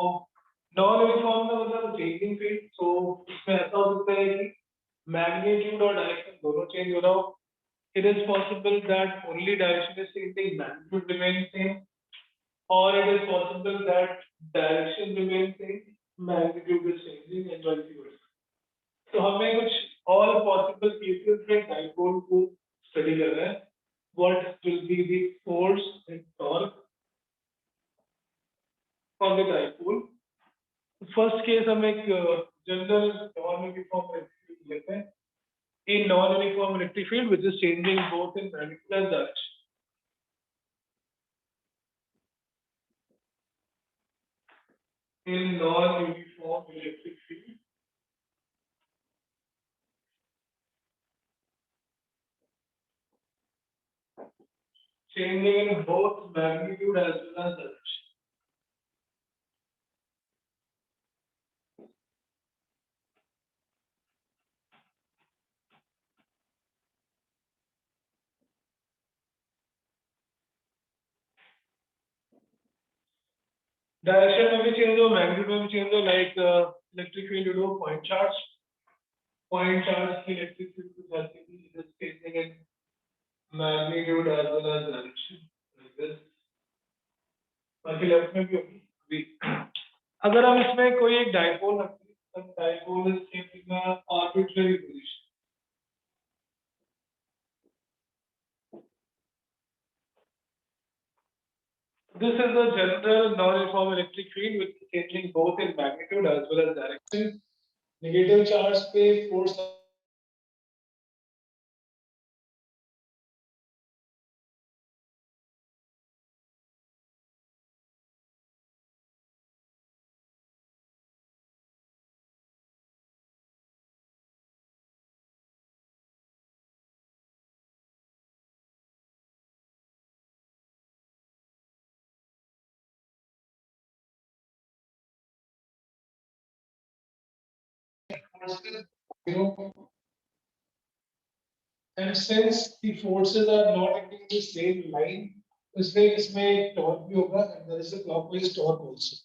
[SPEAKER 1] non-uniform का मतलब changing field. So इसमें ऐसा हो सकता है कि magnitude और direction दोनों change हो रहा हो. It is possible that only direction is changing, magnitude remains same, or it is possible that direction remains same, magnitude is changing, and vice versa. तो हमें कुछ all possible cases में dipole को study करना है. What will be the force and torque on the dipole? First case हम एक general non-uniform electric field लेते हैं. In non-uniform electric field which is changing both in magnitude and direction. In non-uniform electric field, changing in both magnitude as well as direction. Direction में भी change हो, magnitude में भी change हो, like electric field you do point charge. Point charge की electric field कुछ ऐसी थी, it is changing in magnitude as well as direction, like this. बाकी left में भी होगी. अभी अगर हम इसमें कोई एक dipole रखते हैं, तब dipole is kept in a arbitrary position. This is a general non-uniform electric field which is changing both in magnitude as well as direction. Negative charge पे force forces, and since the forces are not in the same line, इसमें torque भी होगा, and there is a clockwise torque also.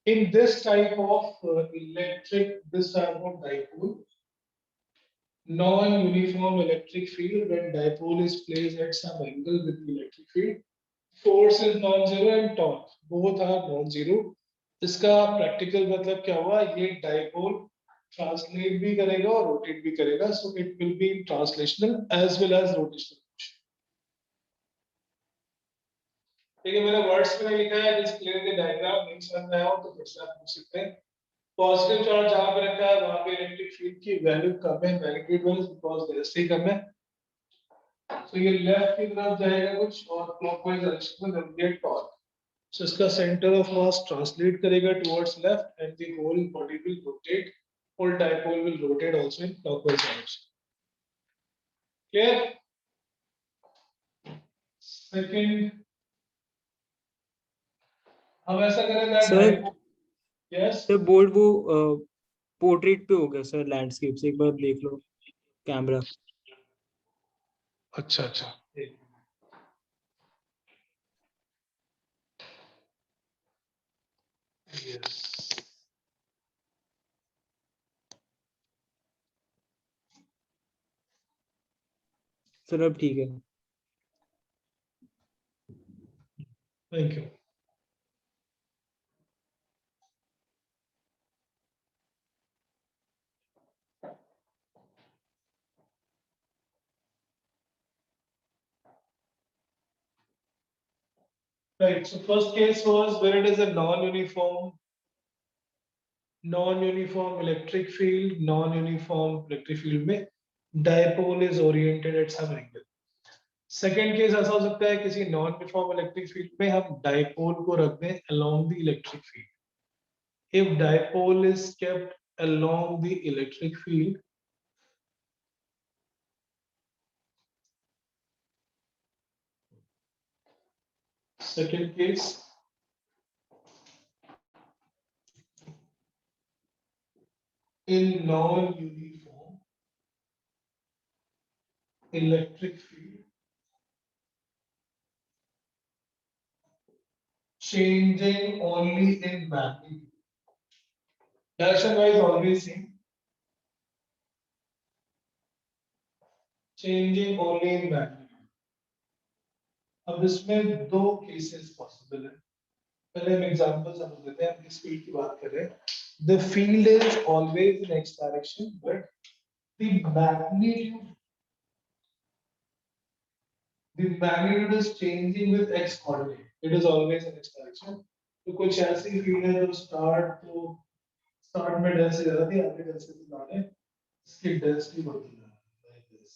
[SPEAKER 1] In this type of electric, this type of dipole, non-uniform electric field when dipole is placed at some angle with the electric field. Force is non-zero and torque both are non-zero. इसका practical मतलब क्या हुआ? ये dipole translate भी करेगा और rotate भी करेगा, so it will be translational as well as rotational. ठीक है, मैंने वर्ड्स में लिखा है, just clear the diagram, नहीं समझ में आया हो तो फिर से आप पूछ सकते हैं. पॉजिटिव चार्ज जहां पे रखा है वहां पे इलेक्ट्रिक फील्ड की वैल्यू कम है, मैग्नीट्यूड वाइज बिकॉज़ डेंसिटी कम है. तो ये लेफ्ट की तरफ जाएगा कुछ और क्लॉकवाइज डायरेक्शन में देन गेट टॉर्क. सो इसका सेंटर ऑफ मास ट्रांसलेट करेगा towards left and the whole body will rotate, whole dipole will rotate also in clockwise direction. Clear? Second, हम ऐसा करें that
[SPEAKER 5] sir,
[SPEAKER 1] yes
[SPEAKER 5] sir board वो portrait पे हो गया sir, landscape से एक बार देख लो कैमरा.
[SPEAKER 1] अच्छा अच्छा यस
[SPEAKER 5] सर अब ठीक है.
[SPEAKER 1] Thank you. Right, so first case was where it is a non-uniform electric field, non-uniform electric field में dipole is oriented at some angle. Second case ऐसा हो सकता है किसी non-uniform electric field में हम dipole को रख दें along the electric field. If dipole is kept along the electric field, second case, in non-uniform electric field, changing only in magnitude. Direction wise always same. Changing only in magnitude. अब इसमें दो cases possible है. पहले हम example समझ लेते हैं. हम किस फील्ड की बात कर रहे हैं. The field is always in x direction, but the magnitude is changing with x coordinate. It is always in x direction. तो कुछ ऐसी फील्ड है जो स्टार्ट में डेंसिटी ज्यादा थी, आगे डेंसिटी ज्यादा है, इसकी डेंसिटी बढ़ती है like this,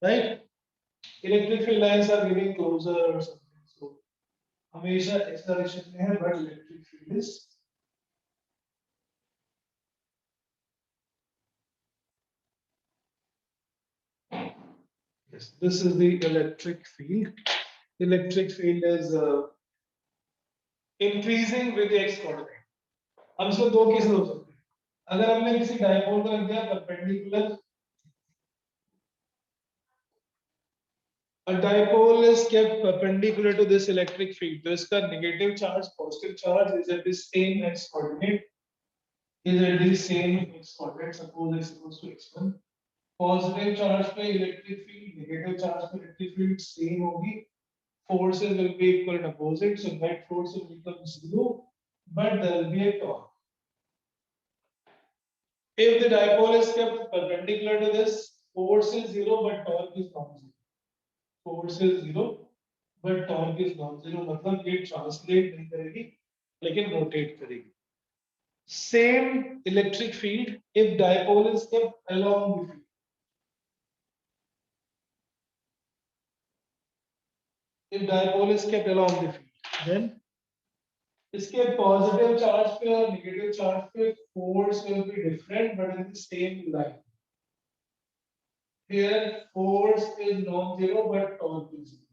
[SPEAKER 1] right? Electric field lines are getting closer or something, so हमेशा x direction में है, but electric field is yes, this is the electric field. Electric field is increasing with the x coordinate. अब इसमें दो case हो सकते हैं. अगर हमने किसी डायपोल को रख दिया perpendicular, a dipole is kept perpendicular to this electric field, तो इसका negative charge positive charge is at the same x coordinate, suppose x equals to x1. Positive charge पे electric field, negative charge पे electric field same होगी, forces will be equal and opposite, so net force will become zero, but there will be a torque. If the dipole is kept perpendicular to this, force is zero but torque is non-zero. Force is zero but torque is non-zero, मतलब ये translate नहीं करेगी लेकिन rotate करेगी. Same electric field if dipole is kept along the field. If dipole is kept along the field, then इसके positive charge पे और negative charge पे force will be different but in the same line. Here force is non-zero but torque is zero.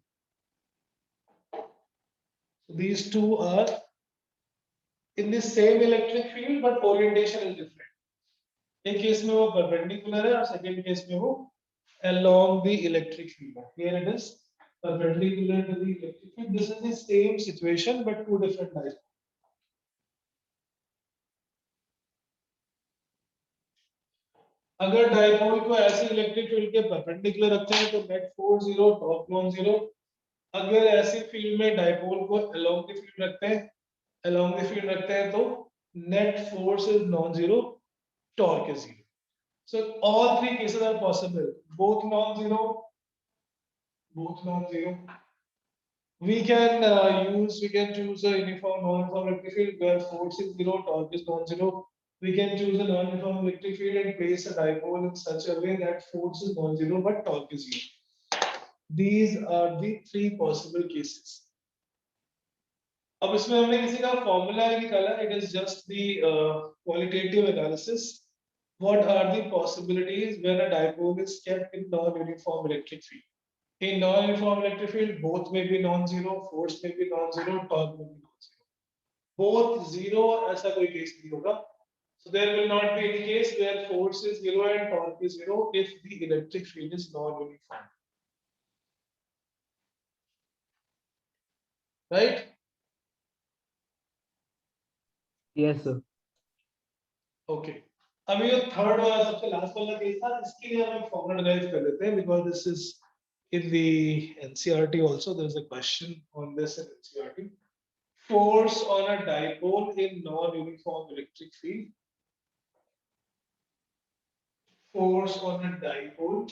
[SPEAKER 1] So these two are in the same electric field but orientation is different. एक case में वो perpendicular है और second case में वो along the electric field. Here it is perpendicular to the electric field. This is the same situation but two different dipoles. अगर dipole को ऐसे इलेक्ट्रिक फील्ड के परपेंडिकुलर रखते हैं तो नेट फोर्स 0, टॉर्क नॉन 0। अगर ऐसी फील्ड में डाइपोल को अलोंग द फील्ड रखते हैं तो net force is non 0, torque is 0। So all three cases are possible, both non-zero. We can choose a uniform non-uniform electric field where force is 0, torque is non-zero. We can choose a non-uniform electric field and place a dipole in such a way that force is non-zero but torque is 0. These are the three possible cases. अब इसमें हमने किसी का formula निकाला, it is just the qualitative analysis. What are the possibilities when a dipole is kept in non-uniform electric field? In non-uniform electric field, both may be non-zero, force may be non-zero, torque may be non-zero. Both zero, ऐसा कोई case नहीं होगा. So there will not be any case where force is 0 and torque is 0 if the electric field is non-uniform. Right?
[SPEAKER 5] Yes, sir.
[SPEAKER 1] Okay. अभी जो third वाला सबसे last वाला case था, इसके लिए हम फॉर्मूला डिराइव कर लेते हैं because this is in the NCERT also. There is a question on this in NCERT. Force on a dipole in non-uniform electric field. Force on a dipole.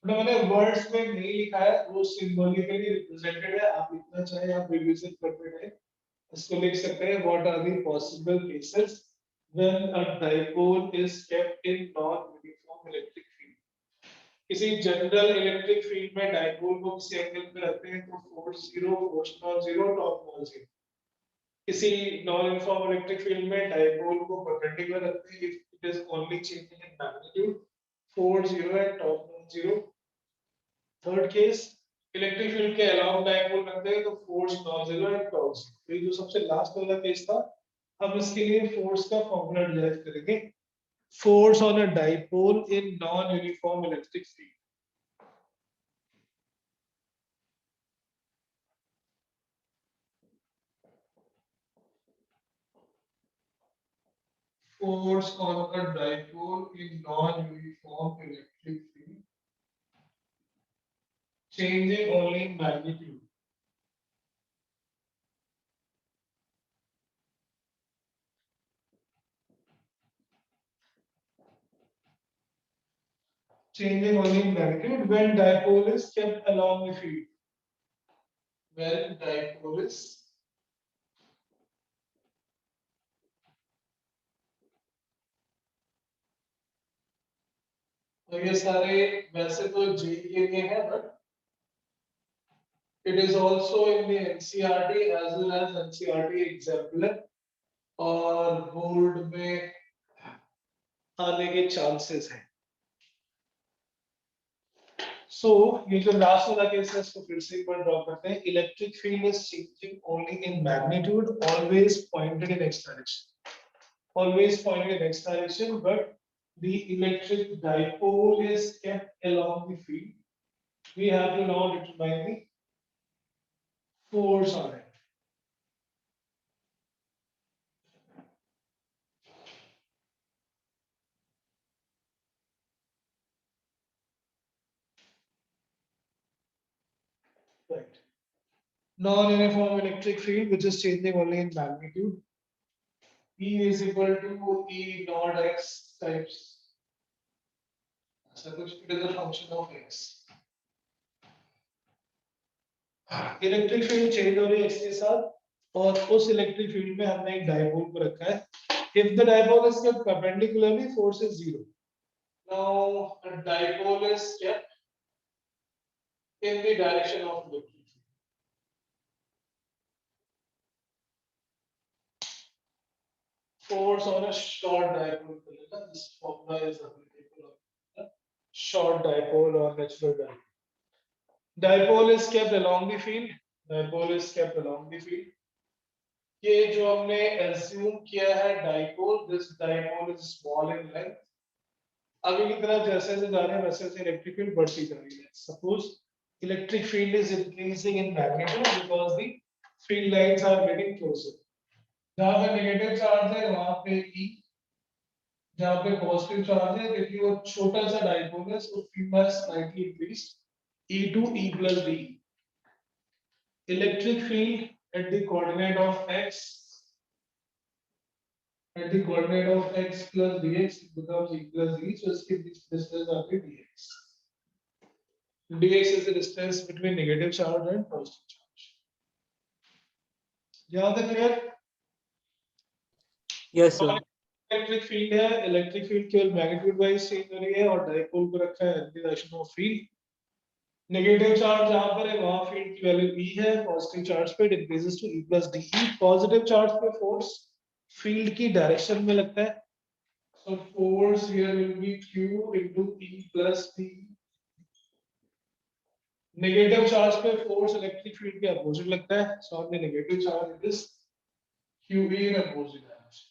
[SPEAKER 1] मैंने words में नहीं लिखा है, वो सिंबॉलिकली रिप्रेजेंटेड है. आप लिखना चाहे आप रिविजन करते रहे, इसको लिख सकते हैं. What are the possible cases when a dipole is kept in non-uniform electric field? किसी जनरल इलेक्ट्रिक फील्ड में डाइपोल को किसी एंगल पे रखते हैं तो force 0, force non 0, torque non 0. किसी नॉन यूनिफॉर्म इलेक्ट्रिक फील्ड में डाइपोल को परपेंडिकुलर रखते हैं, it is only changing in magnitude, force 0 and torque non 0. Third case, electric field के अलाउंग डाइपोल रखते हैं तो फोर्स नॉन 0 एंड टॉर्क 0. ये जो सबसे लास्ट वाला केस था, हम इसके लिए फोर्स का फॉर्मूला डिराइव करेंगे. Force on a dipole in non-uniform electric field. Force on a dipole in non-uniform electric field, changing only in magnitude. Changing only in magnitude when dipole is kept along the field. When dipole is तो ये सारे वैसे तो जे के लिए है, but it is also in the NCERT as well as NCERT exemplar और board में आने के चांसेस हैं. So ये जो लास्ट वाला केस है इसको फिर से एक बार ड्रॉ करते हैं. Electric field is changing only in magnitude, always pointed in x direction, always pointed in x direction, but the electric dipole is kept along the field. We have to now determine the force on it. Right. Non-uniform electric field which is changing only in magnitude. E is equal to E naught x times. So it is a function of x. Electric field change हो रही है x के साथ, और उस electric field में हमने एक डाइपोल को रखा है. If the dipole is kept perpendicularly, force is 0. Now a dipole is kept in the direction of the electric field. Force on a short dipole. This formula is applicable on short dipole or natural dipole. Dipole is kept along the field. Dipole is kept along the field. ये जो हमने assume किया है dipole, this dipole is small in length. आगे की तरफ जैसे जैसे जा रहे हैं वैसे वैसे इलेक्ट्रिक फील्ड बढ़ती जा रही है. Suppose electric field is increasing in magnitude because the field lines are getting closer. जहाँ पे नेगेटिव चार्ज है वहाँ पे E, जहाँ पे पॉजिटिव चार्ज है क्योंकि वो छोटा सा डाइपोल है, सो field has slightly increased E to E plus D. Electric field at the coordinate of x, at the coordinate of x plus dx becomes E plus D, so इसके बीच distance आती है dx. dx is the distance between negative charge and positive charge. यहाँ तक clear?
[SPEAKER 5] Yes sir.
[SPEAKER 1] Electric field है, electric field केवल magnitude wise change हो रही है और डाइपोल को रखा है direction of field. Negative charge जहां पर है वहां फील्ड की वैल्यू E है, पॉजिटिव चार्ज पे it increases to E plus DE. Positive charge पे फोर्स फील्ड की डायरेक्शन में लगता है, so force here will be Q into E plus D. Negative charge पे फोर्स इलेक्ट्रिक फील्ड के अपोजिट लगता है, so on the negative charge it is QE in opposite direction.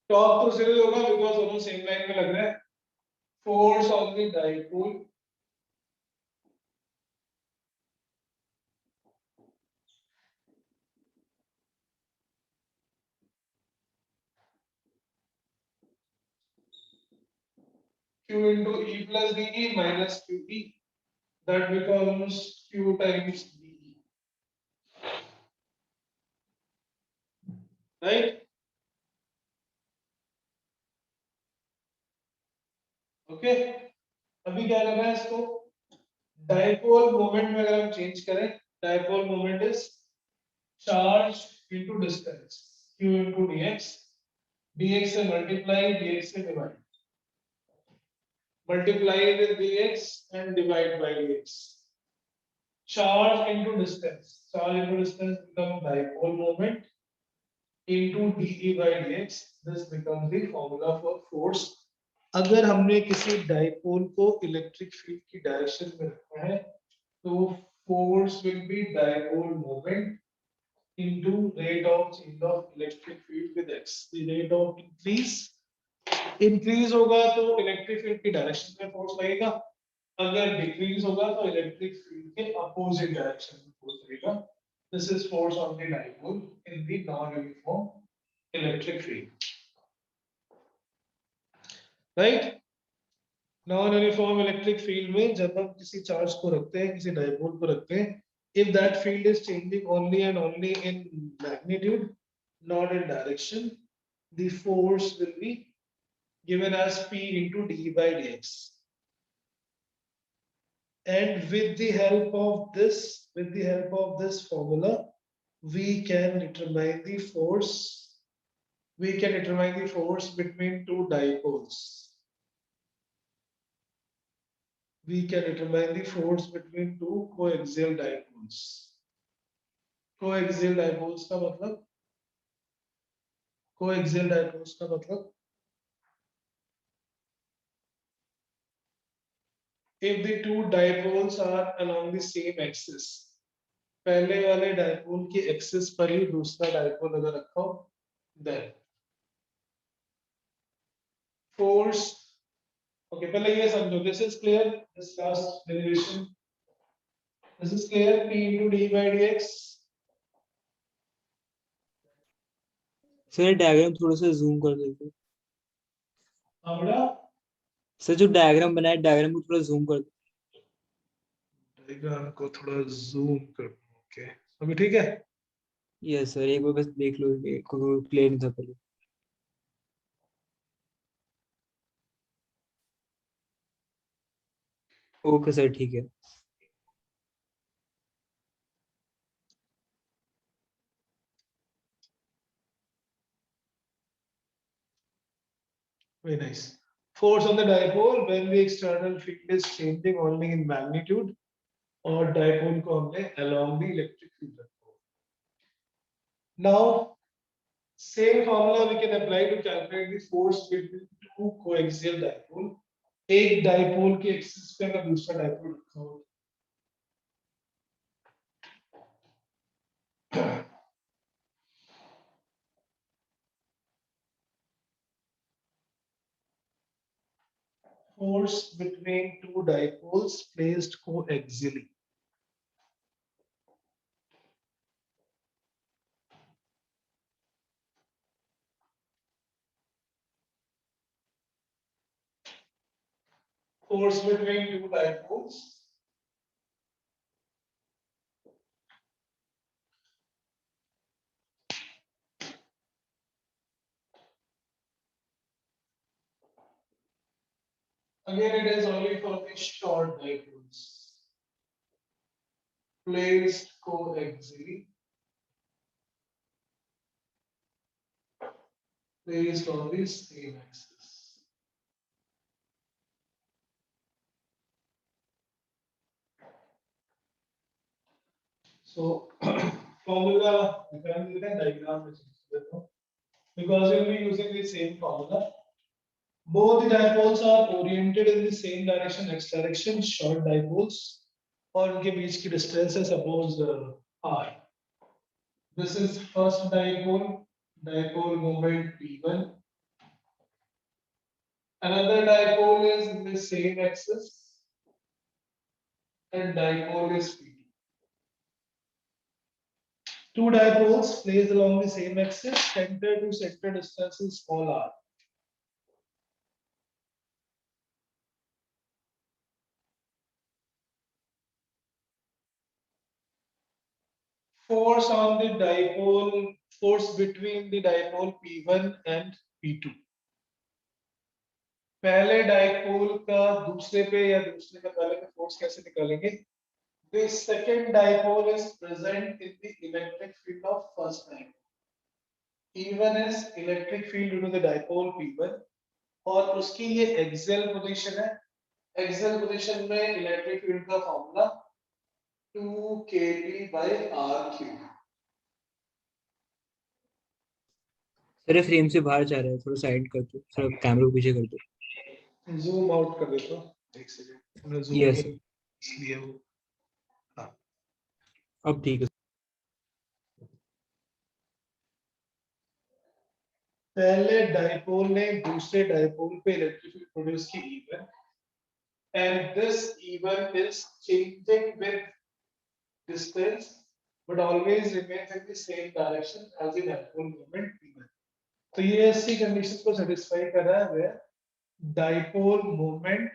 [SPEAKER 1] Top तो zero होगा बिकॉज़ दोनों सेम लाइन में लग रहे हैं. Force on the dipole Q into E plus DE minus QE, that becomes Q times DE, right? Okay, अभी क्या करना है इसको, डाइपोल मोमेंट में अगर हम चेंज करें, dipole moment is charge into distance Q into dx, dx से मल्टीप्लाई, dx से divide, multiply with dx and divide by dx. Charge into distance becomes dipole moment into dE by dx. This becomes the formula for force. अगर हमने किसी dipole को electric field की direction में रखा है तो force will be dipole moment into rate of change of electric field with x. The rate of increase होगा तो इलेक्ट्रिक फील्ड की डायरेक्शन में फोर्स लगेगा, अगर डिक्रीज होगा तो इलेक्ट्रिक फील्ड के अपोजिट डायरेक्शन में फोर्स लगेगा. This is force on the dipole in the non uniform electric field, right? Non uniform electric field में जब हम किसी चार्ज को रखते हैं, किसी डाइपोल को रखते हैं, if that field is changing only and only in magnitude, not in direction, the force will be given as P into d by dx. And with the help of this formula, we can determine the force. We can determine the force between two dipoles. We can determine the force between two coaxial dipoles. Coaxial dipoles का मतलब, coaxial dipoles का मतलब, if the two dipoles are along the same axis, पहले वाले dipole की axis पर ही दूसरा dipole अगर रखा हो, then force. Okay, पहले ये समझो, this is clear, this last derivation, this is clear, P into d by dx.
[SPEAKER 5] Sir diagram थोड़ा सा जूम कर देते.
[SPEAKER 1] हाँ बेटा,
[SPEAKER 5] सर जो डायग्राम बनाया डायग्राम को थोड़ा जूम कर दो.
[SPEAKER 1] डायग्राम को थोड़ा जूम कर. ओके, अभी ठीक है?
[SPEAKER 5] यस सर, एक बार बस देख लो, क्लियर नहीं था पहले. ओके सर, ठीक है.
[SPEAKER 1] Very nice. Force on the dipole when the external field is changing only in magnitude, और dipole को हमने along the electric field रखा. Now same formula we can apply to calculate the force between two coaxial dipole. एक dipole के axis पे अगर दूसरा dipole रखा हो, force between two dipoles placed coaxially. Force between two dipoles. Again, it is only for the short dipoles. Placed coaxially. Placed on the same axis. So, formula, diagram, because we'll be using the same formula. Both the dipoles are oriented in the same direction, x direction, short dipoles, और उनके बीच की distance है suppose r. This is first dipole, dipole moment p1. Another dipole is in the same axis, and dipole is p2. Two dipoles placed along the same axis, center to center distance is small r. Force on the dipole, force between the dipole P1 and P2. पहले dipole का दूसरे पे या दूसरे का पहले पे force कैसे निकालेंगे? The second dipole is present in the electric field of first dipole. E1 is electric field due to the dipole P1 और उसकी ये axial position है. Axial position में electric field का formula 2kb by r cube.
[SPEAKER 5] Sir frame से बाहर जा रहा है, थोड़ा साइड कर दो, थोड़ा कैमरा को पीछे कर दो.
[SPEAKER 1] जूम आउट कर देता हूँ एक सेकंड. Zoom
[SPEAKER 5] Yes.
[SPEAKER 1] इन इसलिए वो
[SPEAKER 5] अब ठीक है.
[SPEAKER 1] पहले डाइपोल ने दूसरे डाइपोल पे इलेक्ट्रिक फील्ड प्रोड्यूस की E1 and this E1 is changing with distance but always remains in the same direction as the dipole moment P1. तो ये ऐसी कंडीशंस को सेटिस्फाई कर रहा है where dipole moment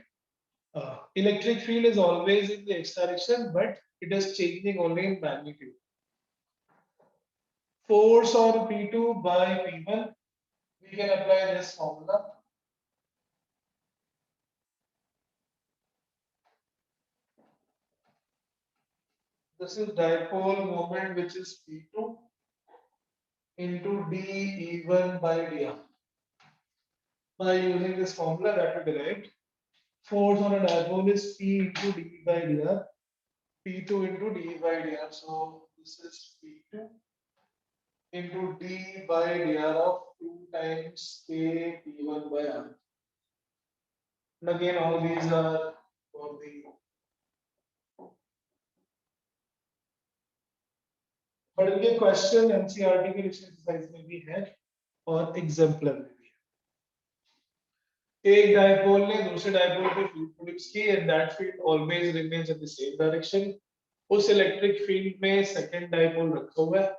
[SPEAKER 1] electric field is always in the x direction but it is changing only in magnitude. Force on P2 by P1, we can apply this formula. This is dipole moment which is P2 into dE1 by dr. By using this formula that we derived, force on a dipole is P into d by dr, P2 into d by dr. So this is P2 into d by dr of 2 times k P1 by r. And again, all these are for the but इनके question NCERT के exercise में भी है और exemplar में भी है. एक डाइपोल ने दूसरे डाइपोल पे फील्ड प्रोड्यूस की and that field always remains in the same direction. उस इलेक्ट्रिक फील्ड में सेकंड डाइपोल रखा हुआ है.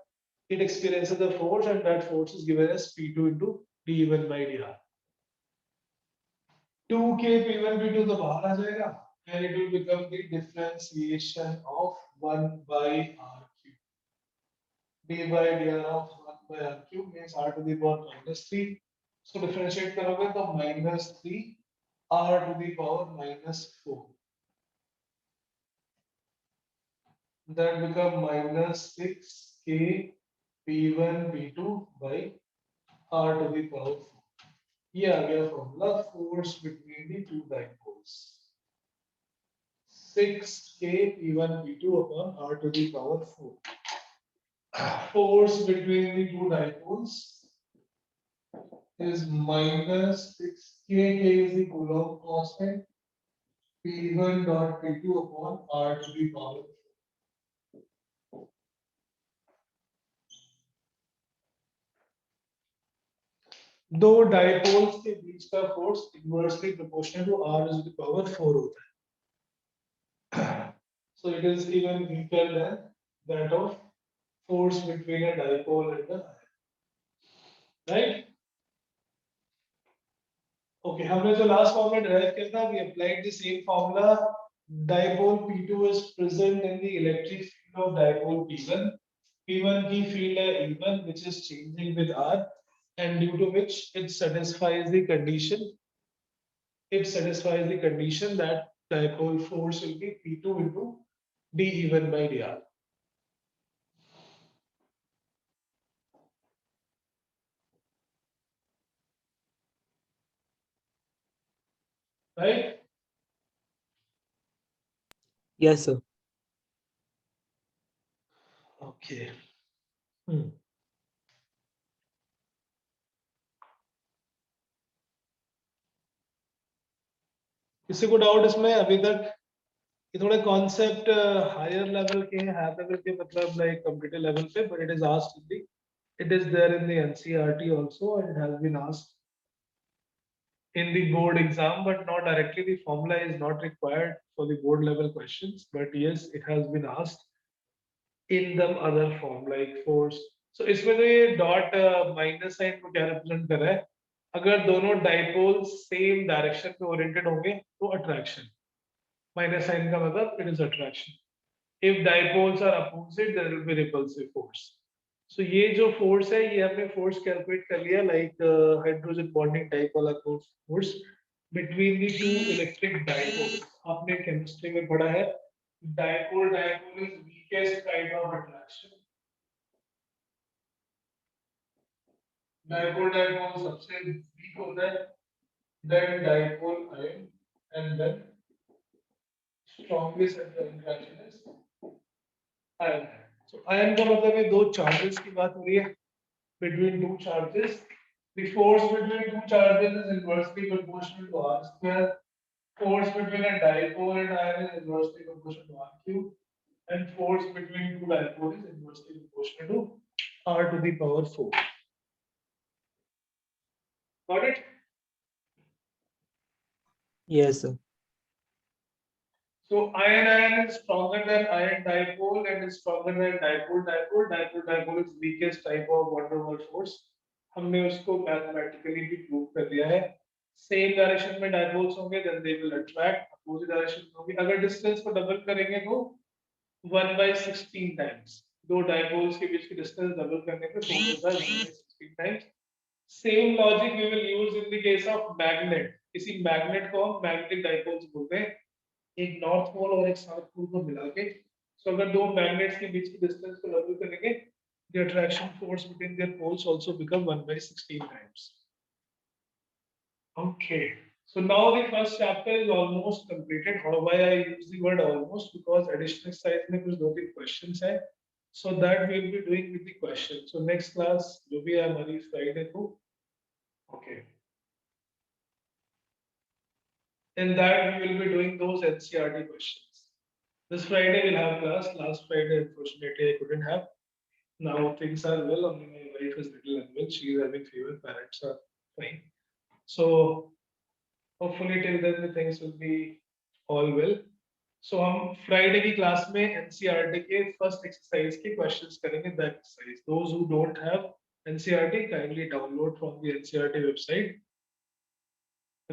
[SPEAKER 1] It experiences the force and that force is given as P2 into d1 by dr. 2k P1 P2 तो बाहर आ जाएगा and it will become the differentiation of 1 by r cube. d by dr of 1 by r cube means r to the power minus 3. So differentiate करोगे तो minus 3 r to the power minus 4. That become minus 6k P1 P2 by r to the power 4. ये आ गया formula force between the two dipoles. 6k P1 P2 upon r to the power 4. Force between the two dipoles is minus 6k. K is the Coulomb constant. P1 dot P2 upon r to the power 4. दो dipoles के बीच का force inversely proportional to r is to the power 4 होता है. So it is even weaker than that of force between a dipole and the ion. Right? Okay, हमने जो last formula derive किया था, we applied the same formula. Dipole P2 is present in the electric field of dipole P1. P1 की field है E1, which is changing with R, and due to which it satisfies the condition. It satisfies the condition that dipole force will be P2 into dE1 by dr. Right?
[SPEAKER 5] Yes, sir.
[SPEAKER 1] Okay. किसी को doubt इसमें अभी तक? ये थोड़े concept higher level के हैं, higher level के मतलब लाइक कंप्यूटर लेवल पे, but it is asked in the, it is there in the NCERT also, and it has been asked in the board exam, but not directly. The formula is not required for the board level questions, but yes, it has been asked in the other form like force. So इसमें तो ये dot minus sign को क्या represent कर रहा है? अगर दोनों डाइपोल्स सेम डायरेक्शन पे ओरिएंटेड होंगे तो अट्रैक्शन. माइनस साइन का मतलब it is attraction. If dipoles are opposite, there will be repulsive force. So ये जो force है, ये हमने force calculate कर लिया like hydrogen bonding type वाला force between the two electric dipoles. आपने chemistry में पढ़ा है, dipole is weakest kind of attraction. Dipole सबसे weak होता है, then dipole ion, and then strongest attraction is ion. So ion का मतलब ये दो charges की बात हो रही है. Between two charges, the force between two charges is inversely proportional to r square. Force between a dipole and ion is inversely proportional to r cube, and force between two dipoles is inversely proportional to r to the power 4. Got it?
[SPEAKER 5] Yes, sir.
[SPEAKER 1] So ion is stronger than ion dipole and is stronger than dipole. Dipole is weakest type of van der Waals force. हमने उसको mathematically भी prove कर दिया है. Same direction में dipoles होंगे then they will attract. Opposite direction में होंगे. अगर डिस्टेंस को डबल करेंगे तो 1/16 टाइम्स. दो डाइपोल्स के बीच की डिस्टेंस डबल करने पे फोर्स होता है 1/16 times. Same logic we will use in the case of magnet. किसी मैग्नेट को हम मैग्नेटिक डाइपोल्स बोलते हैं, एक नॉर्थ पोल और एक साउथ पोल को मिला के. सो अगर दो मैग्नेट्स के बीच की डिस्टेंस को डबल करेंगे, the attraction force between their poles also become 1/16 times. Okay, so now the first chapter is almost completed. Why I use the word almost? Because additional exercise में कुछ दो तीन questions है, so that we will be doing with the questions. So next class जो भी है हमारी Friday को, okay. In that we will be doing those NCERT questions. This Friday we'll have class. Last Friday unfortunately I couldn't have. Now things are well. Only my wife is little unwell. She is having fever. Parents are fine. So hopefully till then the things will be all well. So हम Friday की class में NCERT के first exercise के questions करेंगे. That exercise. Those who don't have NCERT kindly download from the NCERT website.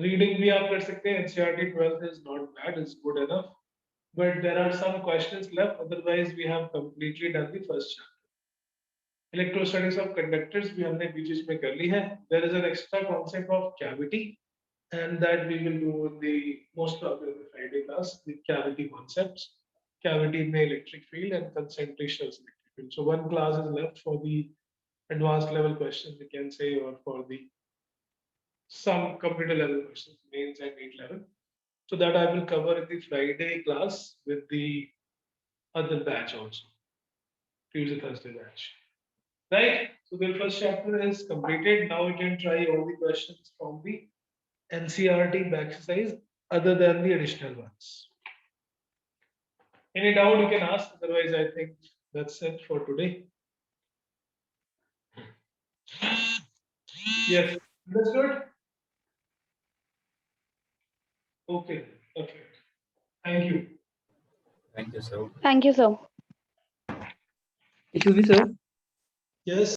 [SPEAKER 1] Reading भी आप कर सकते हैं. NCERT 12th is not bad. It's good enough. But there are some questions left. Otherwise we have completely done the first chapter. Electrostatics of conductors भी हमने बीच में कर ली है. There is an extra concept of cavity, and that we will do in the most probably the Friday class. The cavity concepts, cavity in the electric field and concentration of electric field. So one class is left for the advanced level questions, we can say, or for the some computer level questions, mains and meat level. So that I will cover in the Friday class with the other batch also, Tuesday Thursday batch. Right, so the first chapter is completed. Now you can try all the questions from the NCERT exercise other than the additional ones. Any doubt you can ask, otherwise I think that's it for today. Yes, understood? Okay, perfect. Thank you.
[SPEAKER 2] Thank you, sir.
[SPEAKER 6] Thank you, sir.
[SPEAKER 5] Excuse me, sir.
[SPEAKER 1] Yes.